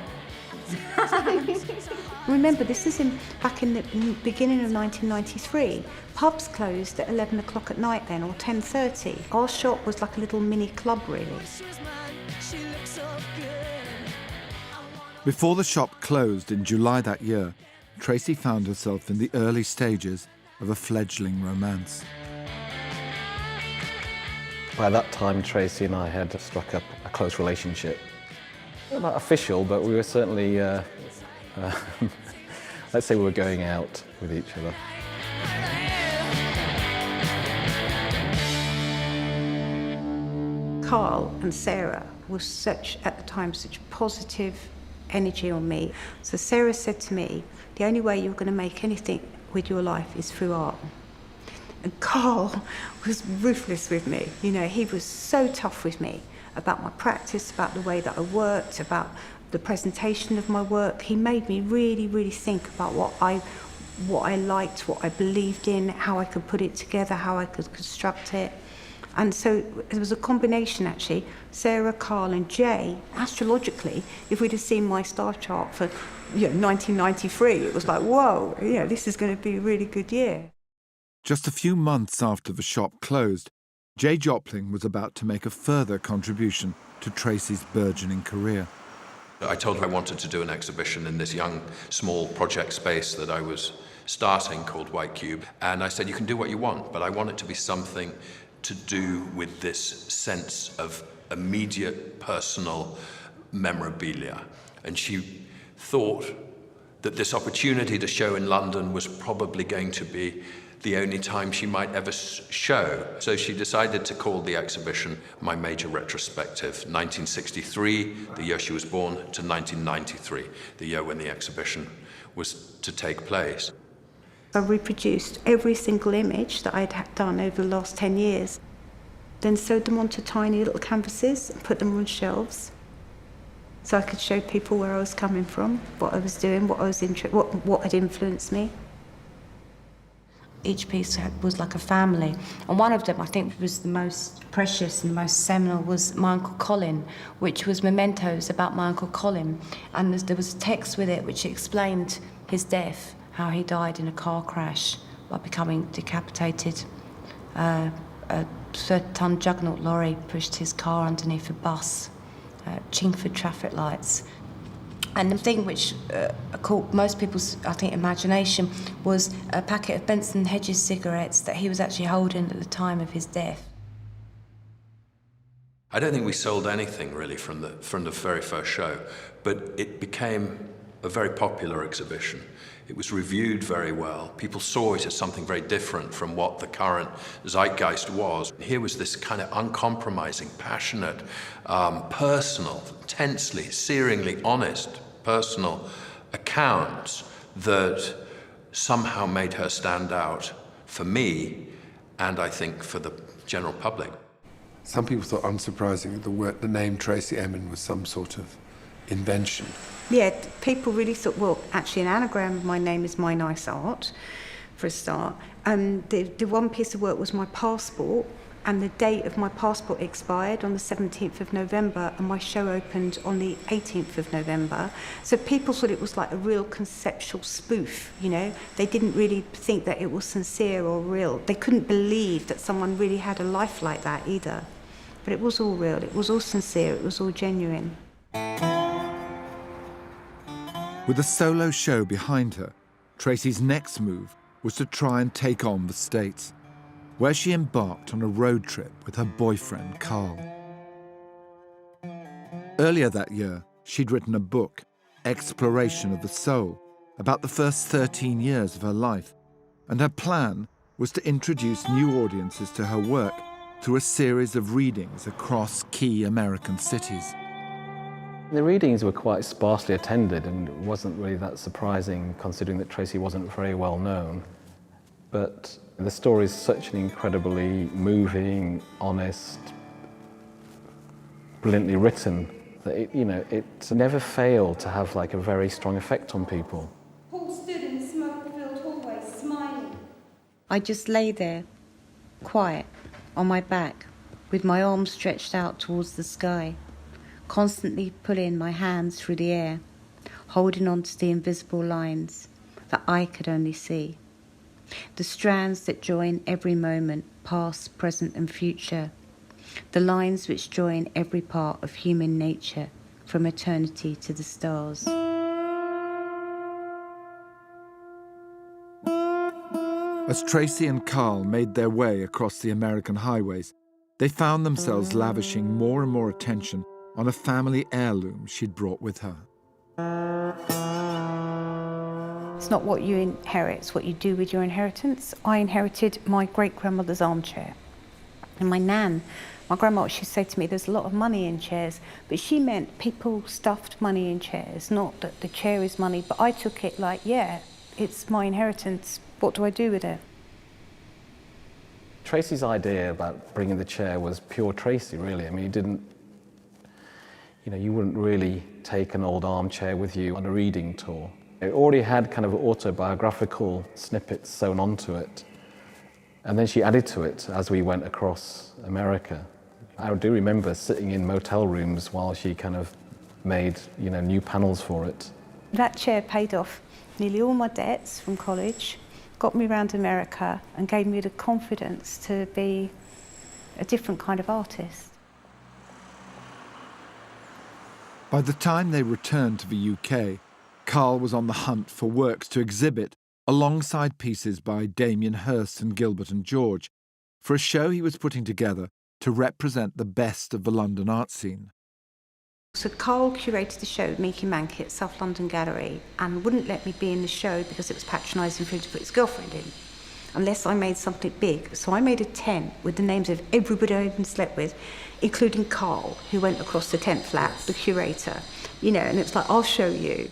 Remember, this is back in the beginning of 1993. Pubs closed at 11 o'clock at night then, or 10:30. Our shop was like a little mini club, really. Before the shop closed in July that year, Tracey found herself in the early stages of a fledgling romance. By that time, Tracey and I had struck up a close relationship. Not official, but we were certainly, let's say we were going out with each other. Carl and Sarah was at the time, such positive energy on me. So Sarah said to me, the only way you're going to make anything with your life is through art. And Carl was ruthless with me. You know, he was so tough with me. about my practice, about the way that I worked, about the presentation of my work. He made me really, really think about what I liked, what I believed in, how I could put it together, how I could construct it. And so it was a combination, actually. Sarah, Carl and Jay, astrologically, if we'd have seen my star chart for 1993, it was like, whoa, this is going to be a really good year. Just a few months after the shop closed, Jay Jopling was about to make a further contribution to Tracey's burgeoning career. I told her I wanted to do an exhibition in this young, small project space that I was starting called White Cube. And I said, you can do what you want, but I want it to be something to do with this sense of immediate personal memorabilia. And she thought that this opportunity to show in London was probably going to be the only time she might ever show. So she decided to call the exhibition My Major Retrospective, 1963, the year she was born, to 1993, the year when the exhibition was to take place. I reproduced every single image that I'd done over the last 10 years, then sewed them onto tiny little canvases and put them on shelves so I could show people where I was coming from, what I was doing, what had influenced me. Each piece was like a family, and one of them I think was the most precious and the most seminal was my Uncle Colin, which was mementos about my Uncle Colin, and there was a text with it which explained his death, how he died in a car crash by becoming decapitated. A 30-ton juggernaut lorry pushed his car underneath a bus, Chingford traffic lights. And the thing which caught most people's, I think, imagination was a packet of Benson Hedges cigarettes that he was actually holding at the time of his death. I don't think we sold anything really from the very first show, but it became a very popular exhibition. It was reviewed very well. People saw it as something very different from what the current zeitgeist was. Here was this kind of uncompromising, passionate, personal, tensely, searingly honest, personal account that somehow made her stand out for me and I think for the general public. Some people thought, unsurprisingly, the name Tracey Emin was some sort of invention. Yeah, people really thought, well, actually an anagram of my name is My Nice Art, for a start. The one piece of work was my passport, and the date of my passport expired on the 17th of November, and my show opened on the 18th of November. So people thought it was like a real conceptual spoof, They didn't really think that it was sincere or real. They couldn't believe that someone really had a life like that either. But it was all real, it was all sincere, it was all genuine. With a solo show behind her, Tracey's next move was to try and take on the States, where she embarked on a road trip with her boyfriend, Carl. Earlier that year, she'd written a book, Exploration of the Soul, about the first 13 years of her life, and her plan was to introduce new audiences to her work through a series of readings across key American cities. The readings were quite sparsely attended, and it wasn't really that surprising considering that Tracey wasn't very well known. But the story is such an incredibly moving, honest, brilliantly written that it never failed to have like a very strong effect on people. Paul stood in the smoke-filled hallway, smiling. I just lay there, quiet, on my back, with my arms stretched out towards the sky, constantly pulling my hands through the air, holding on to the invisible lines that I could only see. The strands that join every moment, past, present and future. The lines which join every part of human nature, from eternity to the stars. As Tracey and Carl made their way across the American highways, they found themselves lavishing more and more attention on a family heirloom she'd brought with her. It's not what you inherit, it's what you do with your inheritance. I inherited my great-grandmother's armchair. And my grandma, she'd say to me, there's a lot of money in chairs, but she meant people stuffed money in chairs, not that the chair is money, but I took it like, yeah, it's my inheritance, what do I do with it? Tracey's idea about bringing the chair was pure Tracey, really. I mean, he didn't You know, you wouldn't really take an old armchair with you on a reading tour. It already had kind of autobiographical snippets sewn onto it. And then she added to it as we went across America. I do remember sitting in motel rooms while she kind of made, you know, new panels for it. That chair paid off nearly all my debts from college, got me around America and gave me the confidence to be a different kind of artist. By the time they returned to the UK, Carl was on the hunt for works to exhibit alongside pieces by Damien Hirst and Gilbert and George for a show he was putting together to represent the best of the London art scene. So Carl curated the show at Meekie Manke at South London Gallery and wouldn't let me be in the show because it was patronising for him to put his girlfriend in, unless I made something big. So I made a tent with the names of everybody I even slept with, including Carl, who went across the tent flap, the curator, you know, and it's like, I'll show you.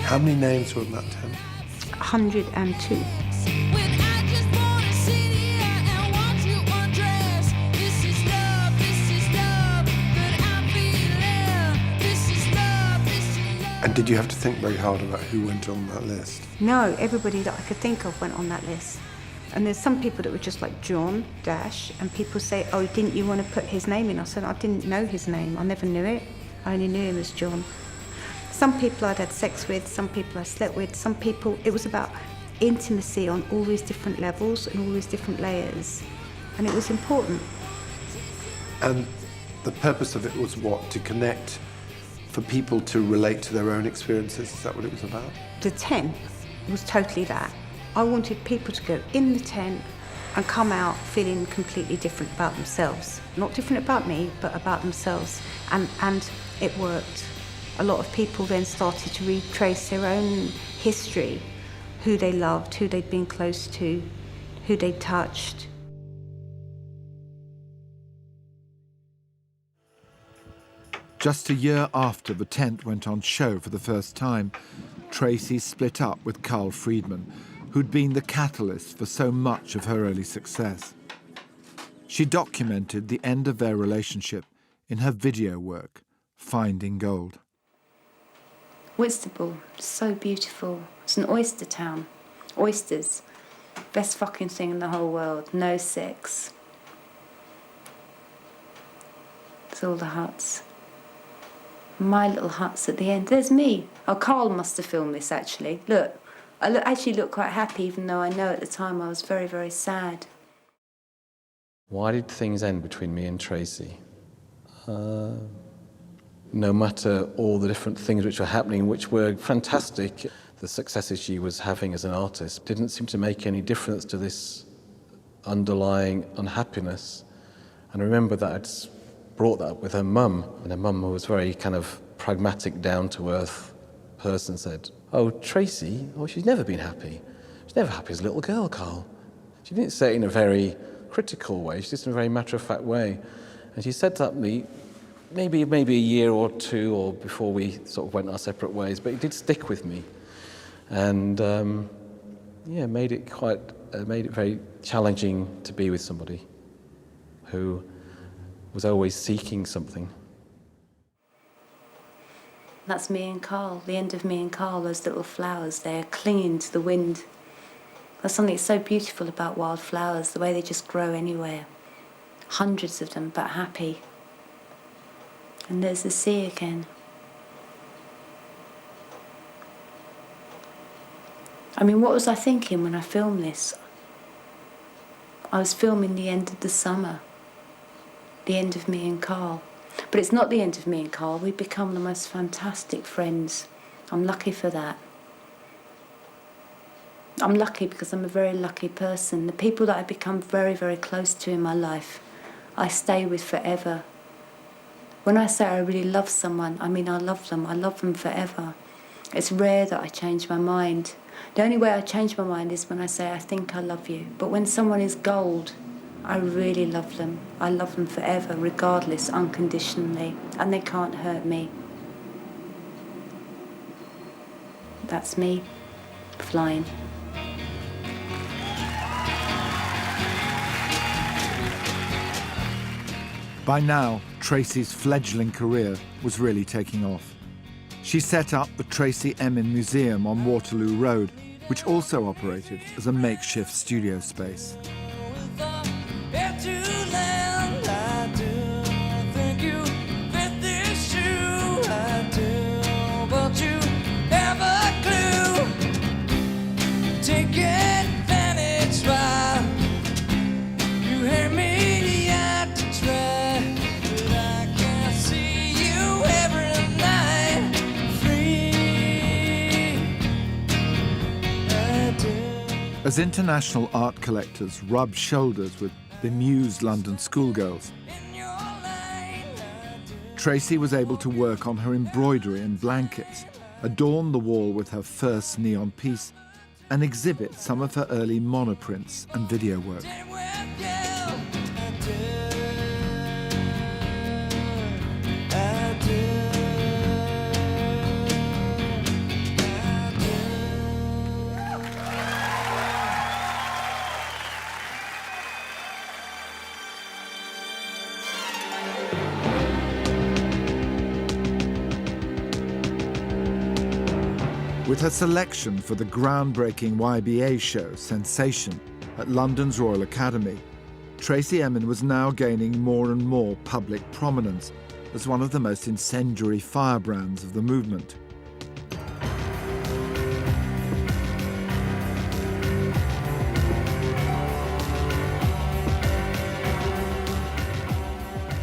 How many names were in that tent? 102. And did you have to think very hard about who went on that list? No, everybody that I could think of went on that list. And there's some people that were just like John Dash, and people say, oh, didn't you want to put his name in? I said, I didn't know his name. I never knew it. I only knew him as John. Some people I'd had sex with, some people I slept with, some people, it was about intimacy on all these different levels and all these different layers. And it was important. And the purpose of it was what? To connect, for people to relate to their own experiences? Is that what it was about? The tent was totally that. I wanted people to go in the tent and come out feeling completely different about themselves. Not different about me, but about themselves. And it worked. A lot of people then started to retrace their own history, who they loved, who they'd been close to, who they touched. Just a year after the tent went on show for the first time, Tracey split up with Carl Friedman, who'd been the catalyst for so much of her early success. She documented the end of their relationship in her video work, Finding Gold. Whitstable, so beautiful. It's an oyster town. Oysters. Best fucking thing in the whole world. No sex. It's all the huts. My little hut's at the end. There's me. Oh, Carl must have filmed this, actually. Look. I actually look quite happy, even though I know at the time I was very, very sad. Why did things end between me and Tracey? No matter all the different things which were happening, which were fantastic, the successes she was having as an artist didn't seem to make any difference to this underlying unhappiness. And I remember that I'd brought that up with her mum, and her mum, who was very kind of pragmatic, down-to-earth person, said, oh, Tracey, oh, she's never been happy. She's never happy as a little girl, Carl. She didn't say it in a very critical way, she did it in a very matter-of-fact way. And she said that to me maybe a year or two or before we sort of went our separate ways, but it did stick with me. And yeah, made it very challenging to be with somebody who was always seeking something. That's me and Carl, the end of me and Carl, those little flowers there clinging to the wind. There's something so beautiful about wildflowers, the way they just grow anywhere. Hundreds of them, but happy. And there's the sea again. I mean, what was I thinking when I filmed this? I was filming the end of the summer, the end of me and Carl. But it's not the end of me and Carl. We've become the most fantastic friends. I'm lucky for that. I'm lucky because I'm a very lucky person. The people that I've become very, very close to in my life, I stay with forever. When I say I really love someone, I mean I love them forever. It's rare that I change my mind. The only way I change my mind is when I say I think I love you. But when someone is gold, I really love them. I love them forever, regardless, unconditionally, and they can't hurt me. That's me, flying. By now, Tracey's fledgling career was really taking off. She set up the Tracey Emin Museum on Waterloo Road, which also operated as a makeshift studio space. As international art collectors rubbed shoulders with bemused London schoolgirls, Tracey was able to work on her embroidery and blankets, adorn the wall with her first neon piece, and exhibit some of her early monoprints and video work. With her selection for the groundbreaking YBA show Sensation at London's Royal Academy, Tracey Emin was now gaining more and more public prominence as one of the most incendiary firebrands of the movement.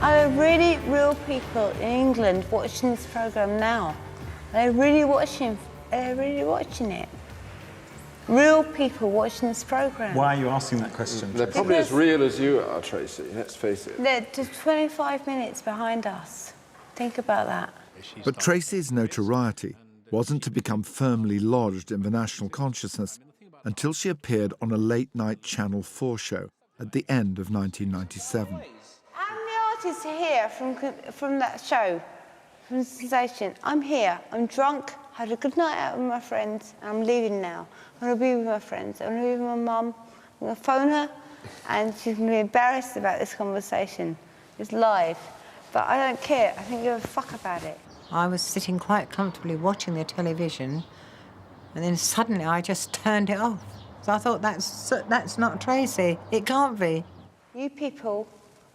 Are there really real people in England watching this programme now? Are they really watching it? Real people watching this programme. Why are you asking that question? They're probably as real as you are, Tracey, let's face it. They're just 25 minutes behind us. Think about that. But Tracey's notoriety wasn't to become firmly lodged in the national consciousness until she appeared on a late-night Channel 4 show at the end of 1997. How many artists are here from that show, from Sensation? I'm here, I'm drunk, had a good night out with my friends, and I'm leaving now. I'm going to be with my friends, I'm going to be with my mum, I'm going to phone her, and she's going to be embarrassed about this conversation. It's live, but I don't care, I don't give a fuck about it. I was sitting quite comfortably watching the television, and then suddenly I just turned it off. So I thought, that's not Tracey, it can't be. You people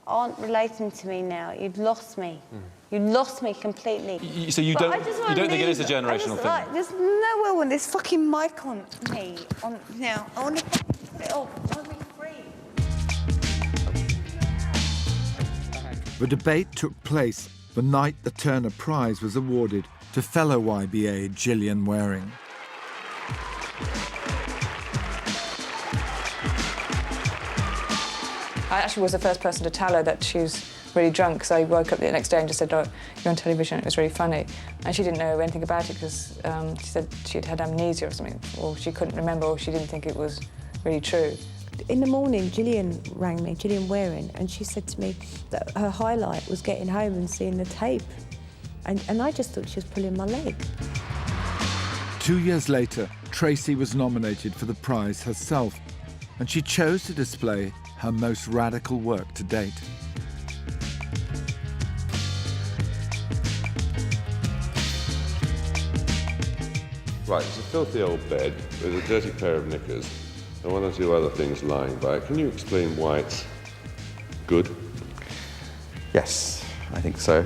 aren't relating to me now, you've lost me. You lost me completely. So you don't think it is a generational thing? There's nowhere when there's fucking mic on me now. I want to put it off. I want to be free. The debate took place the night the Turner Prize was awarded to fellow YBA Gillian Waring. I actually was the first person to tell her that she was really drunk, so I woke up the next day and just said, "Oh, you're on television, it was really funny." And she didn't know anything about it because she said she'd had amnesia or something, or she couldn't remember, or she didn't think it was really true. In the morning, Gillian rang me, Gillian Waring, and she said to me that her highlight was getting home and seeing the tape. And I just thought she was pulling my leg. 2 years later, Tracey was nominated for the prize herself, and she chose to display her most radical work to date. Right, it's a filthy old bed with a dirty pair of knickers and one or two other things lying by it. Can you explain why it's good? Yes, I think so.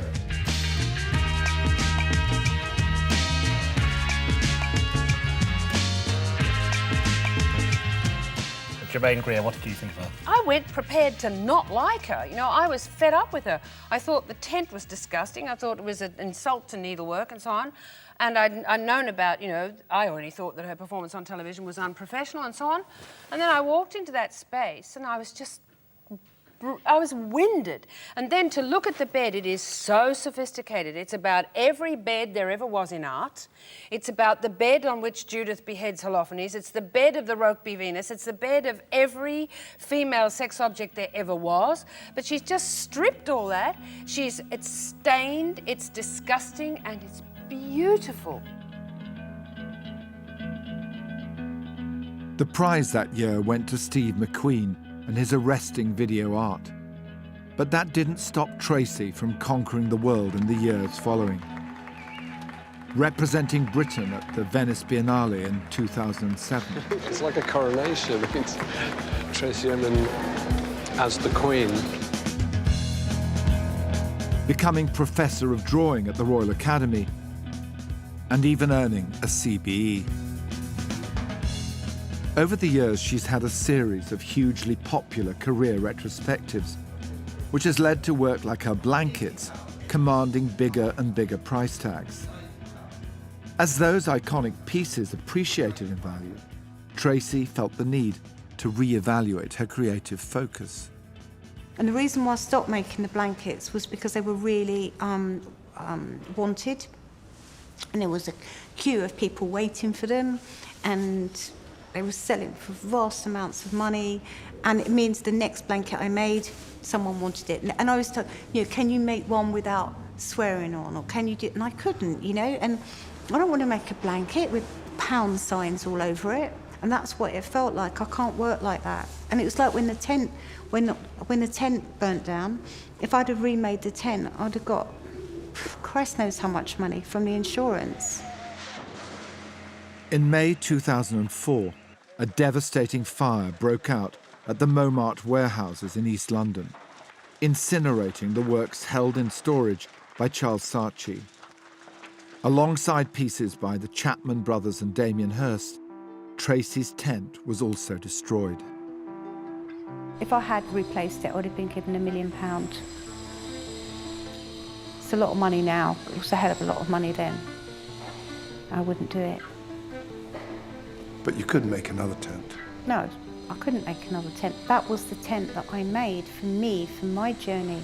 Germaine Greer, what did you think of her? I went prepared to not like her. You know, I was fed up with her. I thought the tent was disgusting. I thought it was an insult to needlework and so on. And I'd known about, you know, I already thought that her performance on television was unprofessional and so on. And then I walked into that space and I was just winded. And then to look at the bed, it is so sophisticated. It's about every bed there ever was in art. It's about the bed on which Judith beheads Holofernes. It's the bed of the Rokeby Venus. It's the bed of every female sex object there ever was. But she's just stripped all that. It's stained, it's disgusting, and it's beautiful. The prize that year went to Steve McQueen and his arresting video art. But that didn't stop Tracey from conquering the world in the years following. Representing Britain at the Venice Biennale in 2007. It's like a coronation. It's Tracey Emin as the Queen. Becoming Professor of Drawing at the Royal Academy, and even earning a CBE. Over the years, she's had a series of hugely popular career retrospectives, which has led to work like her blankets, commanding bigger and bigger price tags. As those iconic pieces appreciated in value, Tracey felt the need to re-evaluate her creative focus. And the reason why I stopped making the blankets was because they were really wanted. And there was a queue of people waiting for them, and they were selling for vast amounts of money. And it means the next blanket I made, someone wanted it. And I was told, can you make one without swearing on, or can you do it? And I couldn't, And I don't want to make a blanket with pound signs all over it. And that's what it felt like. I can't work like that. And it was like when the tent burnt down, if I'd have remade the tent, I'd have got Christ knows how much money from the insurance. In May 2004, a devastating fire broke out at the Montmartre warehouses in East London, incinerating the works held in storage by Charles Saatchi. Alongside pieces by the Chapman brothers and Damien Hirst, Tracey's tent was also destroyed. If I had replaced it, I would have been given £1 million. It's a lot of money now, but it was a hell of a lot of money then. I wouldn't do it. But you couldn't make another tent. No, I couldn't make another tent. That was the tent that I made for me, for my journey.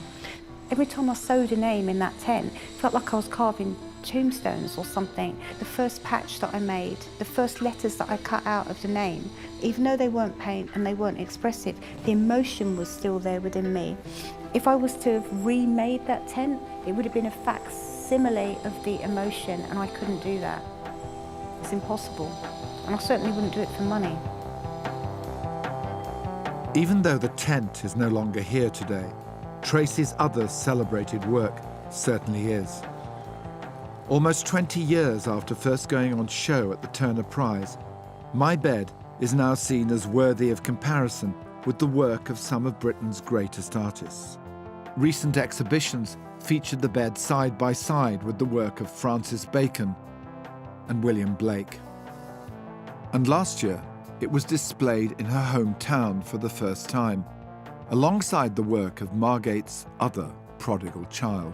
Every time I sewed a name in that tent, it felt like I was carving tombstones or something. The first patch that I made, the first letters that I cut out of the name, even though they weren't paint and they weren't expressive, the emotion was still there within me. If I was to have remade that tent, it would have been a facsimile of the emotion, and I couldn't do that. It's impossible. And I certainly wouldn't do it for money. Even though the tent is no longer here today, Tracey's other celebrated work certainly is. Almost 20 years after first going on show at the Turner Prize, My Bed is now seen as worthy of comparison with the work of some of Britain's greatest artists. Recent exhibitions featured the bed side by side with the work of Francis Bacon and William Blake. And last year, it was displayed in her hometown for the first time, alongside the work of Margate's other prodigal child.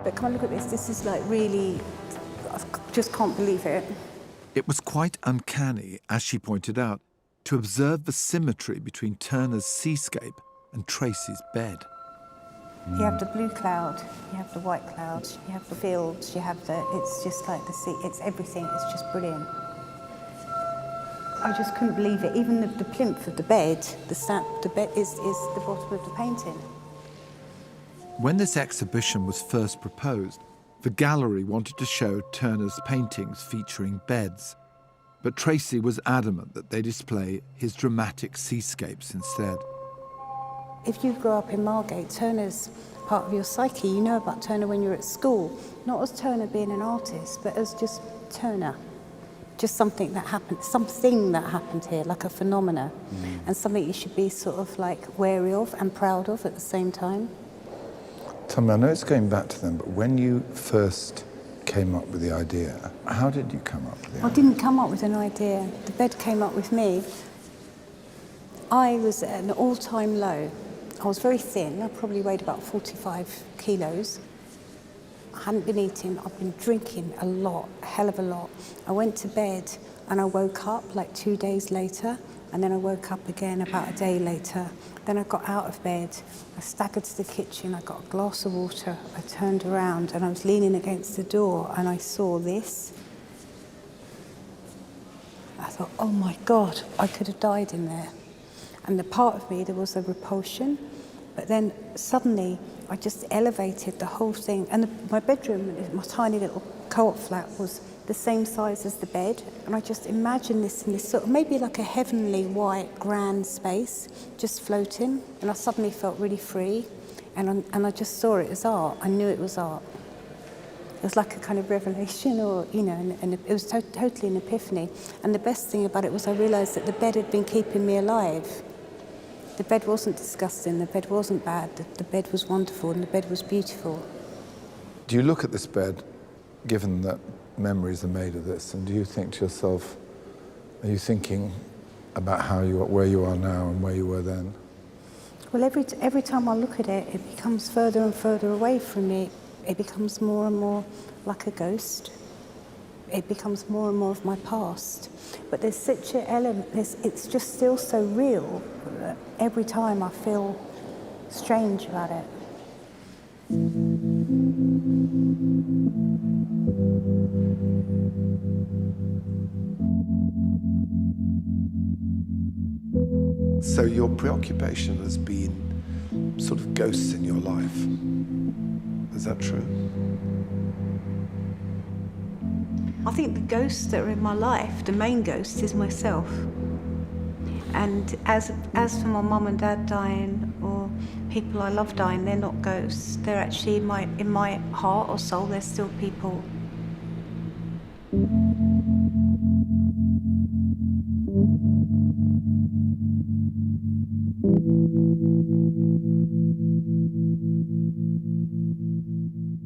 But come on, look at this. This is like really, I just can't believe it. It was quite uncanny, as she pointed out, to observe the symmetry between Turner's seascape and Tracey's bed. You have the blue cloud, you have the white cloud, you have the fields, you have it's just like the sea, it's everything, it's just brilliant. I just couldn't believe it. Even the plinth of the bed, the bed is the bottom of the painting. When this exhibition was first proposed, the gallery wanted to show Turner's paintings featuring beds, but Tracey was adamant that they display his dramatic seascapes instead. If you grow up in Margate, Turner's part of your psyche. You know about Turner when you're at school, not as Turner being an artist, but as just Turner. Just something that happened here, like a phenomena, and something you should be sort of like wary of and proud of at the same time. Tell me, I know it's going back to them, but when you first came up with the idea, how did you come up with it? I didn't come up with an idea. The bed came up with me. I was at an all-time low. I was very thin. I probably weighed about 45 kilos. I hadn't been eating. I've been drinking a lot, a hell of a lot. I went to bed and I woke up like 2 days later, and then I woke up again about a day later. Then I got out of bed, I staggered to the kitchen, I got a glass of water, I turned around and I was leaning against the door and I saw this. I thought, oh my God, I could have died in there. And the part of me, there was a repulsion, but then suddenly I just elevated the whole thing. And my bedroom, my tiny little co-op flat, was the same size as the bed. And I just imagined this in this sort of, maybe like a heavenly white grand space, just floating. And I suddenly felt really free. And I just saw it as art. I knew it was art. It was like a kind of revelation, or, you know, and it was totally an epiphany. And the best thing about it was I realised that the bed had been keeping me alive. The bed wasn't disgusting, the bed wasn't bad, the bed was wonderful and the bed was beautiful. Do you look at this bed, given that memories are made of this, and do you think to yourself, are you thinking about where you are now and where you were then? Well, every time I look at it, it becomes further and further away from me. It becomes more and more like a ghost. It becomes more and more of my past. But there's such an element, it's just still so real that every time I feel strange about it. So your preoccupation has been sort of ghosts in your life. Is that true? I think the ghosts that are in my life, the main ghost is myself. And as for my mum and dad dying, or people I love dying, they're not ghosts. They're actually in my heart or soul, they're still people.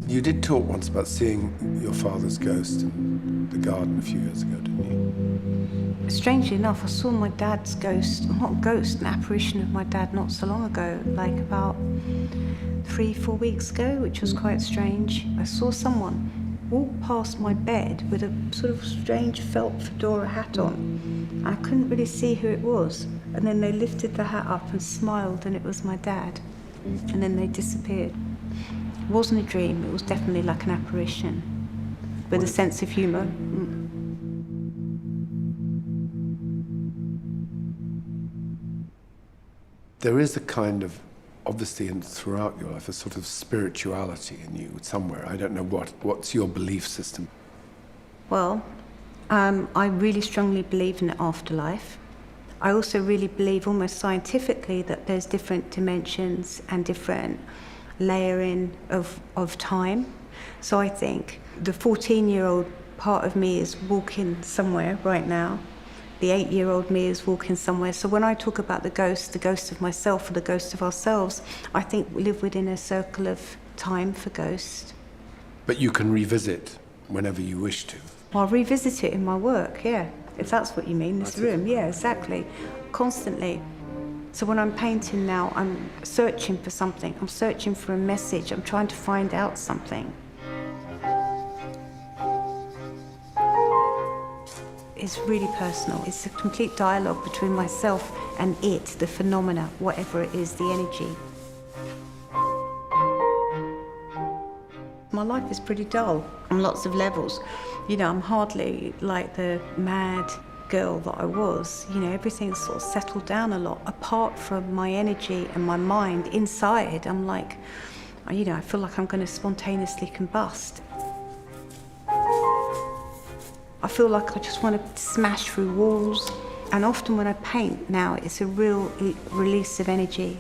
You did talk once about seeing your father's ghost in the garden a few years ago, didn't you? Strangely enough, I saw my dad's ghost, not a ghost, an apparition of my dad not so long ago, like about 3-4 weeks ago, which was quite strange. I saw someone walk past my bed with a sort of strange felt fedora hat on. I couldn't really see who it was. And then they lifted the hat up and smiled, and it was my dad. And then they disappeared. It wasn't a dream, it was definitely like an apparition, with a sense of humour. There is a kind of, obviously throughout your life, a sort of spirituality in you somewhere. I don't know what's your belief system? Well, I really strongly believe in the afterlife. I also really believe almost scientifically that there's different dimensions and different layering of time. So I think the 14-year-old part of me is walking somewhere right now. The 8-year-old me is walking somewhere. So when I talk about the ghost of myself or the ghost of ourselves, I think we live within a circle of time for ghosts. But you can revisit whenever you wish to. I'll revisit it in my work, yeah, if that's what you mean, this room. Yeah, exactly. Constantly. So when I'm painting now, I'm searching for something. I'm searching for a message. I'm trying to find out something. It's really personal. It's a complete dialogue between myself and it, the phenomena, whatever it is, the energy. My life is pretty dull on lots of levels. You know, I'm hardly like the mad girl that I was. You know, everything's sort of settled down a lot. Apart from my energy and my mind inside, I'm like, you know, I feel like I'm going to spontaneously combust. I feel like I just want to smash through walls. And often when I paint now, it's a real release of energy.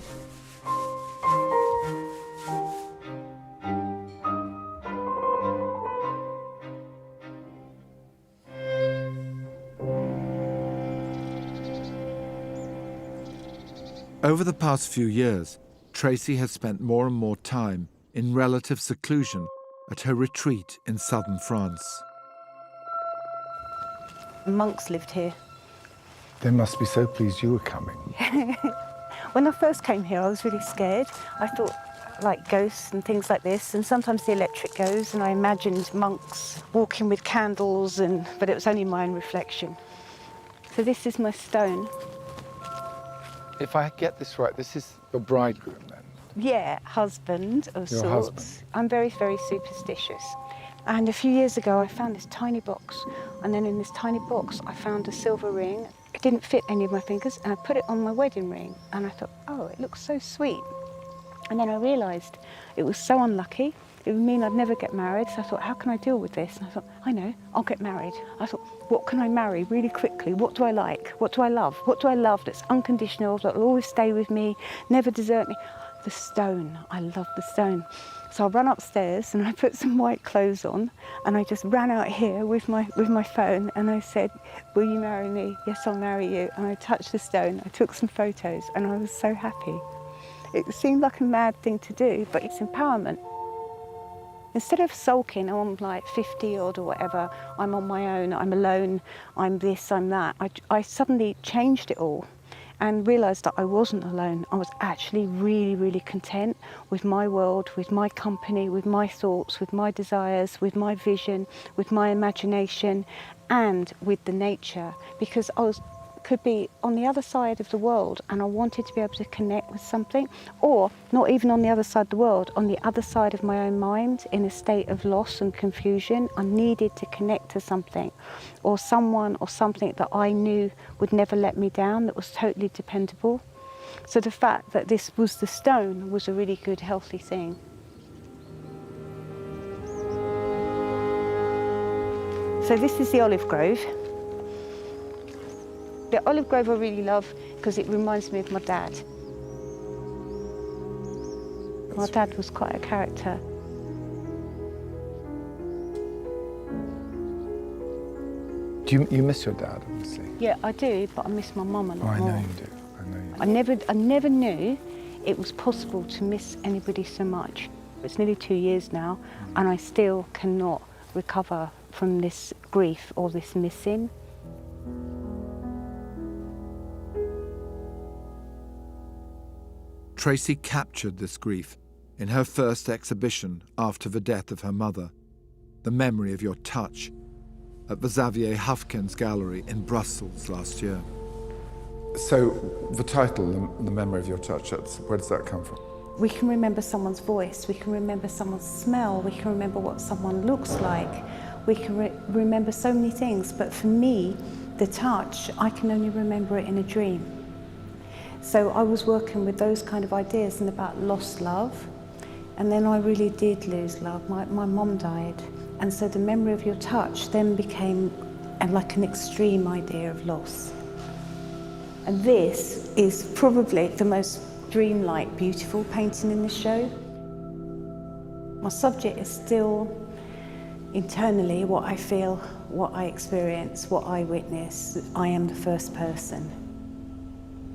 Over the past few years, Tracey has spent more and more time in relative seclusion at her retreat in southern France. Monks lived here. They must be so pleased you were coming. When I first came here, I was really scared. I thought like ghosts and things like this, and sometimes the electric goes, and I imagined monks walking with candles, but it was only my own reflection. So this is my stone. If I get this right, this is your bridegroom then? Yeah, husband of Your sorts. husband. I'm very, very superstitious. And a few years ago, I found this tiny box. And then in this tiny box, I found a silver ring. It didn't fit any of my fingers, and I put it on my wedding ring. And I thought, oh, it looks so sweet. And then I realised it was so unlucky. It would mean I'd never get married. So I thought, how can I deal with this? And I thought, I know, I'll get married. I thought, what can I marry really quickly? What do I like? What do I love? What do I love that's unconditional, that will always stay with me, never desert me? The stone. I love the stone. So I ran upstairs and I put some white clothes on and I just ran out here with my phone and I said, will you marry me? Yes, I'll marry you. And I touched the stone. I took some photos and I was so happy. It seemed like a mad thing to do, but it's empowerment. Instead of sulking, I'm like 50 odd or whatever, I'm on my own, I'm alone, I'm this, I'm that. I suddenly changed it all and realised that I wasn't alone. I was actually really, really content with my world, with my company, with my thoughts, with my desires, with my vision, with my imagination, and with the nature, because could be on the other side of the world and I wanted to be able to connect with something, or not even on the other side of the world, on the other side of my own mind in a state of loss and confusion. I needed to connect to something or someone or something that I knew would never let me down, that was totally dependable. So the fact that this was the stone was a really good, healthy thing. So this is the olive grove. The olive grove I really love because it reminds me of my dad. My dad was quite a character. Do you miss your dad, obviously? Yeah, I do, but I miss my mum a lot more. I know you do. I know you do. I never knew it was possible to miss anybody so much. It's nearly 2 years now, and I still cannot recover from this grief or this missing. Tracey captured this grief in her first exhibition after the death of her mother, The Memory of Your Touch, at the Xavier Hufkens Gallery in Brussels last year. So the title, The Memory of Your Touch, where does that come from? We can remember someone's voice, we can remember someone's smell, we can remember what someone looks like, we can remember so many things, but for me, the touch, I can only remember it in a dream. So I was working with those kind of ideas and about lost love, and then I really did lose love. My mum died, and so the memory of your touch then became like an extreme idea of loss. And this is probably the most dreamlike, beautiful painting in the show. My subject is still internally what I feel, what I experience, what I witness. I am the first person.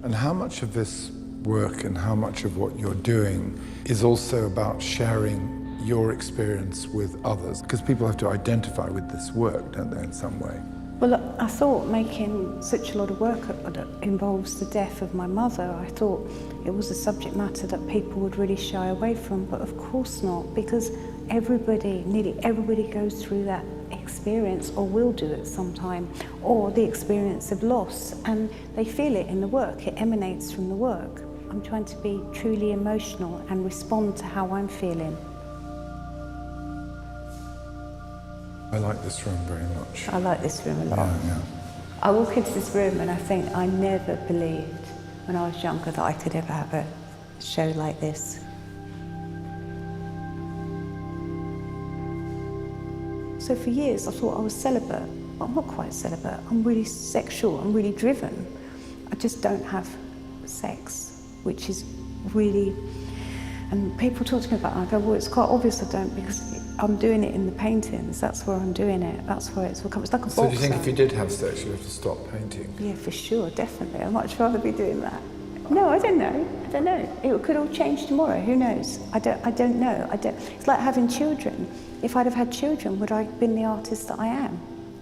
And how much of this work and how much of what you're doing is also about sharing your experience with others? Because people have to identify with this work, don't they, in some way? Well, I thought making such a lot of work that involves the death of my mother, I thought it was a subject matter that people would really shy away from, but of course not, because nearly everybody goes through that experience or will do it sometime, or the experience of loss, and they feel it in the work, it emanates from the work. I'm trying to be truly emotional and respond to how I'm feeling. I like this room very much. I like this room a lot. Yeah. I walk into this room and I think I never believed when I was younger that I could ever have a show like this. So for years I thought I was celibate. I'm not quite celibate. I'm really sexual, I'm really driven. I just don't have sex, which is really... And people talk to me about it, and I go, well, it's quite obvious I don't, because I'm doing it in the paintings. That's where I'm doing it. That's where it's become. It's like a boxer. So do you think if you did have sex, you'd have to stop painting? Yeah, for sure, definitely. I'd much rather be doing that. No, I don't know. I don't know. It could all change tomorrow. Who knows? I don't know. It's like having children. If I'd have had children, would I have been the artist that I am?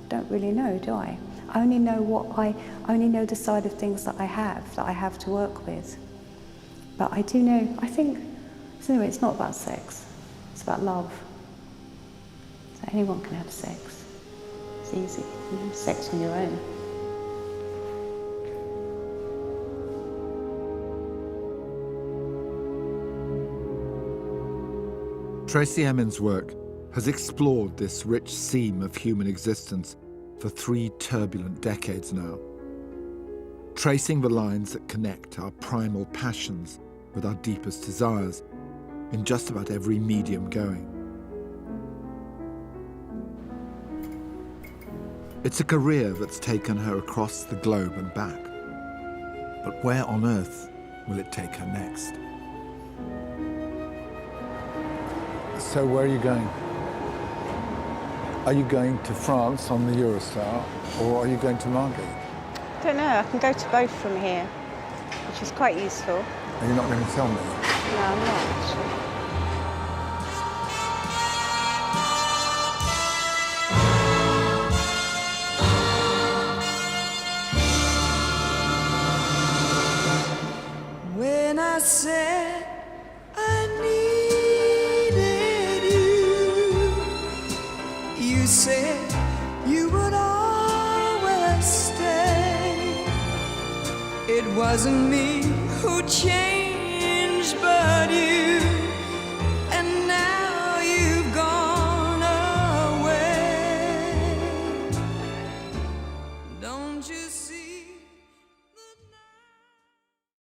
Don't really know, do I? I only know the side of things that I have to work with. But I do know. I think. So anyway, it's not about sex. It's about love. So anyone can have sex. It's easy. You have sex on your own. Tracey Emin's work has explored this rich seam of human existence for 3 turbulent decades now, tracing the lines that connect our primal passions with our deepest desires in just about every medium going. It's a career that's taken her across the globe and back. But where on earth will it take her next? So where are you going? Are you going to France on the Eurostar, or are you going to Margate? I don't know, I can go to both from here, which is quite useful. Are you not going to tell me? No, I'm not actually. When I said I needed you, you said you would always stay. It wasn't me who changed, but you, and now you've gone away. Don't you see?